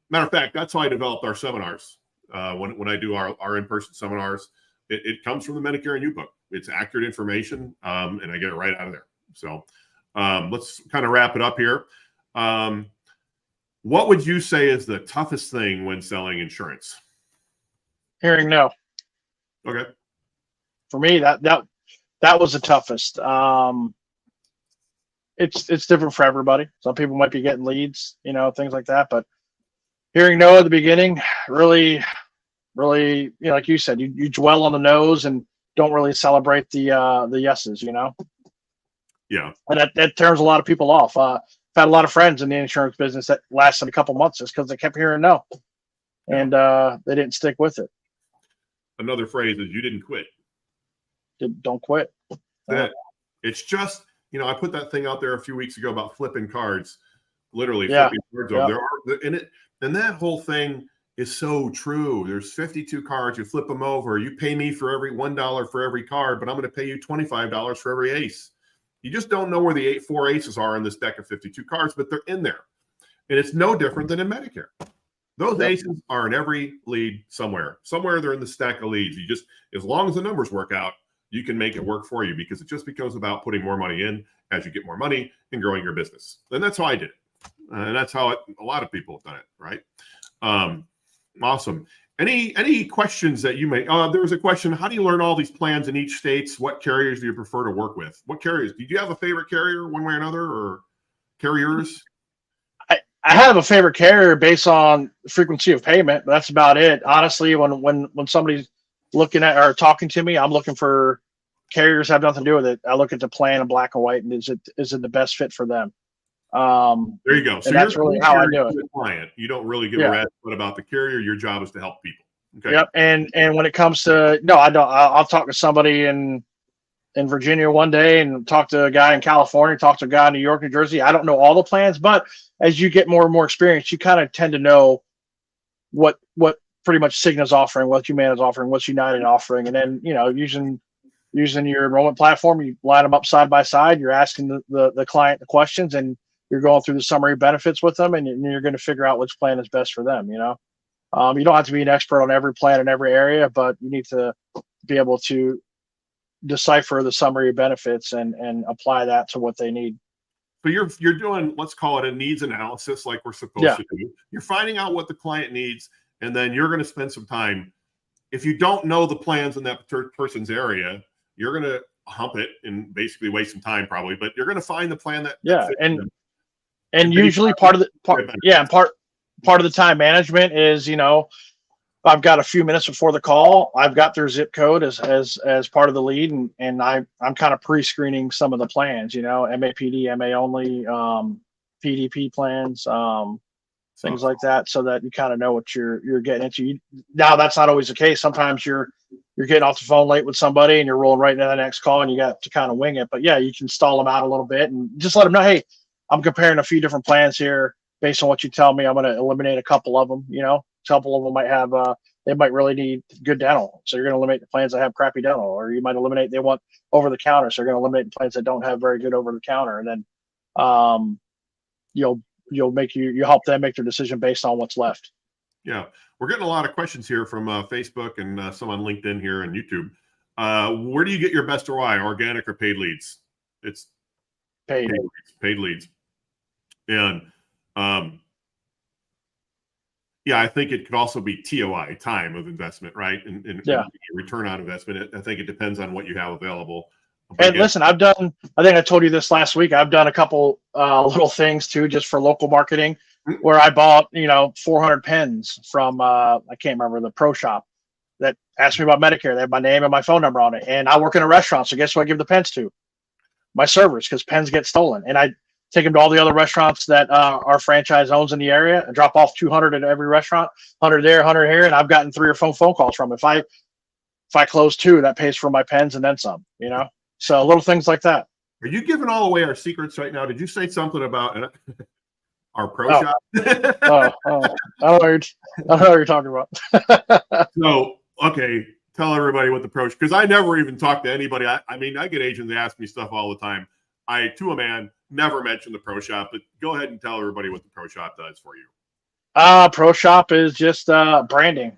Matter of fact, that's how I developed our seminars. When I do our in-person seminars, it comes from the Medicare and You book. It's accurate information, and I get it right out of there. So let's kind of wrap it up here. What would you say is the toughest thing when selling insurance? Hearing no. Okay. For me, that was the toughest. It's different for everybody. Some people might be getting leads, things like that. But hearing no at the beginning, really, like you said, you dwell on the no's and don't really celebrate the yeses, Yeah. And that turns a lot of people off. I've had a lot of friends in the insurance business that lasted a couple months just because they kept hearing no, and they didn't stick with it. Another phrase is, you didn't quit. Don't quit. It's just, I put that thing out there a few weeks ago about flipping cards, literally flipping cards over. And that whole thing is so true. There's 52 cards. You flip them over. You pay me for every $1 for every card, but I'm going to pay you $25 for every ace. You just don't know where the 4 aces are in this deck of 52 cards, but they're in there. And it's no different than in Medicare. Those aces are in every lead somewhere. Somewhere they're in the stack of leads. You just, as long as the numbers work out, you can make it work for you, because it just becomes about putting more money in as you get more money and growing your business. And that's how I did it. And that's how a lot of people have done it, right? Awesome. Any questions that you may, there was a question, how do you learn all these plans in each state? What carriers do you prefer to work with? What carriers? Did you have a favorite carrier one way or another, or carriers? I have a favorite carrier based on frequency of payment, but that's about it. Honestly, when somebody's looking at or talking to me, I'm looking for carriers have nothing to do with it. I look at the plan in black and white, and is it the best fit for them? There you go. So that's really how I do it. Client. You don't really give a rat's butt about the carrier. Your job is to help people. Okay. Yep. And when it comes to, no, I don't. I'll talk to somebody in Virginia one day, and talk to a guy in California, talk to a guy in New York, New Jersey. I don't know all the plans, but as you get more and more experience, you kind of tend to know what pretty much Cigna's offering, what Humana's offering, what's United offering, and then using your enrollment platform, you line them up side by side. You're asking the client the questions, and you're going through the summary benefits with them, and you're going to figure out which plan is best for them. You don't have to be an expert on every plan in every area, but you need to be able to decipher the summary of benefits and apply that to what they need. So you're doing, let's call it a needs analysis, like we're supposed to do. You're finding out what the client needs, and then you're going to spend some time. If you don't know the plans in that person's area, you're going to hump it and basically waste some time probably, but you're going to find the plan that and usually part of the time management is, I've got a few minutes before the call, I've got their zip code as part of the lead, and I'm kind of pre-screening some of the plans, MAPD, MA only, PDP plans, things like that, so that you kind of know what you're getting into. Now, that's not always the case. Sometimes you're getting off the phone late with somebody and you're rolling right into the next call, and you got to kind of wing it. But yeah, you can stall them out a little bit and just let them know, hey, I'm comparing a few different plans here. Based on what you tell me, I'm going to eliminate a couple of them. A couple of them might have, they might really need good dental. So you're going to eliminate the plans that have crappy dental, or you might eliminate, they want over the counter. So you're going to eliminate the plans that don't have very good over the counter. And then you'll help them make their decision based on what's left. Yeah. We're getting a lot of questions here from Facebook and some on LinkedIn here and YouTube. Where do you get your best ROI, organic or paid leads? It's Paid. Paid leads. And yeah, I think it could also be TOI, time of investment, right? And return on investment. I think it depends on what you have available. And listen, I think I told you this last week. I've done a couple little things too, just for local marketing, where I bought 400 pens from I can't remember, the pro shop that asked me about Medicare. They have my name and my phone number on it, and I work in a restaurant, so guess who I give the pens to? My servers, because pens get stolen, and I take them to all the other restaurants that our franchise owns in the area, and drop off 200 at every restaurant, 100 there, 100 here, and I've gotten 3 or 4 phone calls from. If I close 2, that pays for my pens and then some. So little things like that. Are you giving all away our secrets right now? Did you say something about our pro shop? I don't know what you're talking about. So, okay, tell everybody what the pro, because I never even talk to anybody. I mean, I get agents that ask me stuff all the time. I, to a man, never mention the pro shop, but go ahead and tell everybody what the pro shop does for you. Pro shop is just branding,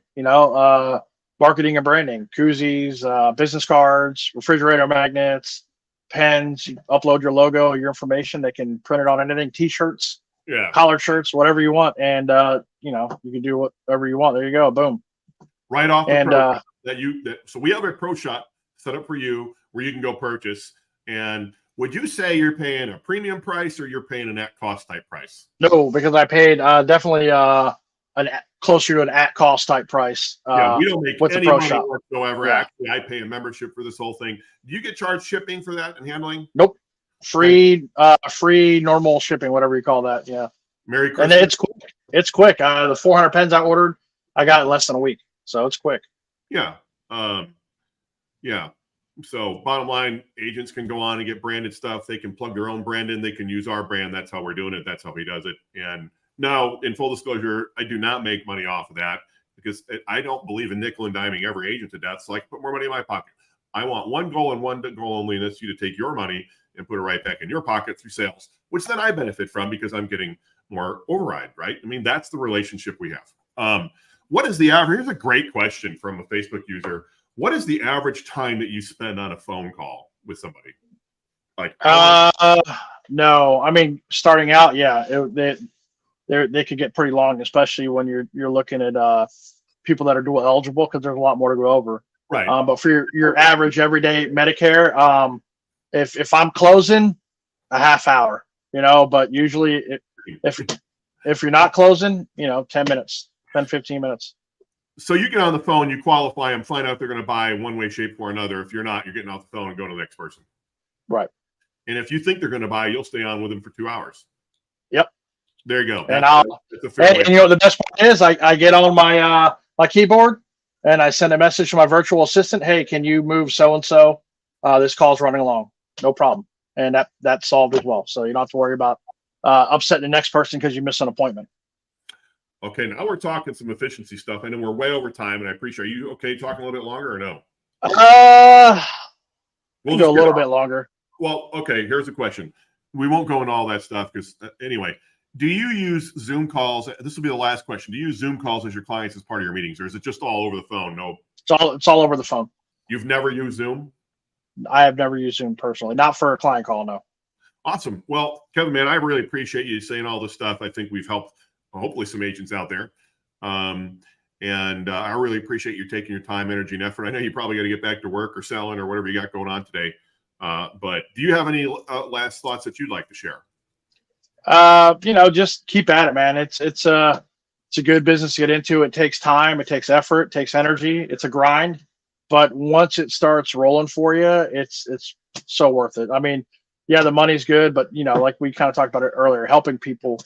marketing and branding, koozies, business cards, refrigerator magnets, pens. You upload your logo, your information. They can print it on anything, t-shirts, collared shirts, whatever you want. And, you can do whatever you want. There you go. Boom. Right off the pro shop so we have a pro shop set up for you where you can go purchase. And would you say you're paying a premium price or you're paying an at cost type price? No, because I paid definitely closer to an at cost type price. We don't make any money whatsoever. Yeah. Actually, I pay a membership for this whole thing. Do you get charged shipping for that and handling? Nope. Free normal shipping, whatever you call that. Yeah. Merry Christmas. And it's quick. It's quick. The 400 pens I ordered, I got in less than a week. So it's quick. Yeah. So bottom line, agents can go on and get branded stuff. They can plug their own brand in. They can use our brand. That's how we're doing it. That's how he does it. And now, in full disclosure, I do not make money off of that because I don't believe in nickel and diming every agent to death. So I can put more money in my pocket. I want one goal and one goal only, and that's you to take your money and put it right back in your pocket through sales, which then I benefit from because I'm getting more override, right? I mean, that's the relationship we have. What is the average? Here's a great question from a Facebook user. What is the average time that you spend on a phone call with somebody? Like, no, I mean, starting out, they could get pretty long, especially when you're looking at people that are dual eligible, because there's a lot more to go over. Right. But for your average everyday Medicare, if I'm closing, a half hour, but usually if you're not closing, 10 minutes, 10, 15 minutes. So you get on the phone, you qualify them, find out if they're going to buy one way, shape, or another. If you're not, you're getting off the phone and going to the next person. Right. And if you think they're going to buy, you'll stay on with them for 2 hours. Yep. There you go. And the best part is I get on my my keyboard and I send a message to my virtual assistant. Hey, can you move so-and-so? This call's running along. No problem. And that's solved as well. So you don't have to worry about upsetting the next person because you missed an appointment. Okay, now we're talking some efficiency stuff. I know we're way over time, and I appreciate. Are you okay talking a little bit longer or no? We'll go a little bit longer. Well, okay, here's a question. We won't go into all that stuff because anyway, do you use Zoom calls? This will be the last question. Do you use Zoom calls as your clients as part of your meetings, or is it just all over the phone? No. It's all over the phone. You've never used Zoom? I have never used Zoom personally, not for a client call, no. Awesome. Well, Kevin, man, I really appreciate you saying all this stuff. I think we've helped hopefully some agents out there. And I really appreciate you taking your time, energy, and effort. I know you probably got to get back to work or selling or whatever you got going on today. But do you have any last thoughts that you'd like to share? Just keep at it, man. It's a good business to get into. It takes time. It takes effort. It takes energy. It's a grind. But once it starts rolling for you, it's so worth it. I mean, yeah, the money's good, but like we kind of talked about it earlier, helping people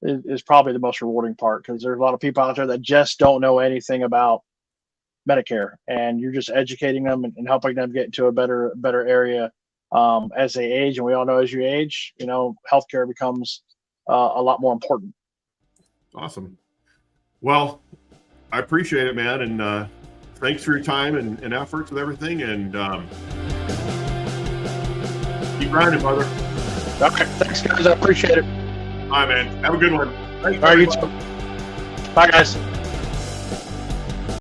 is probably the most rewarding part, because there's a lot of people out there that just don't know anything about Medicare, and you're just educating them and helping them get into a better area as they age. And we all know as you age, healthcare becomes a lot more important. Awesome. Well, I appreciate it, man. And thanks for your time and efforts with everything. And keep grinding, brother. Okay. Thanks, guys. I appreciate it. All right, man. Have a good one. Thanks, all right, you too. Bye, guys.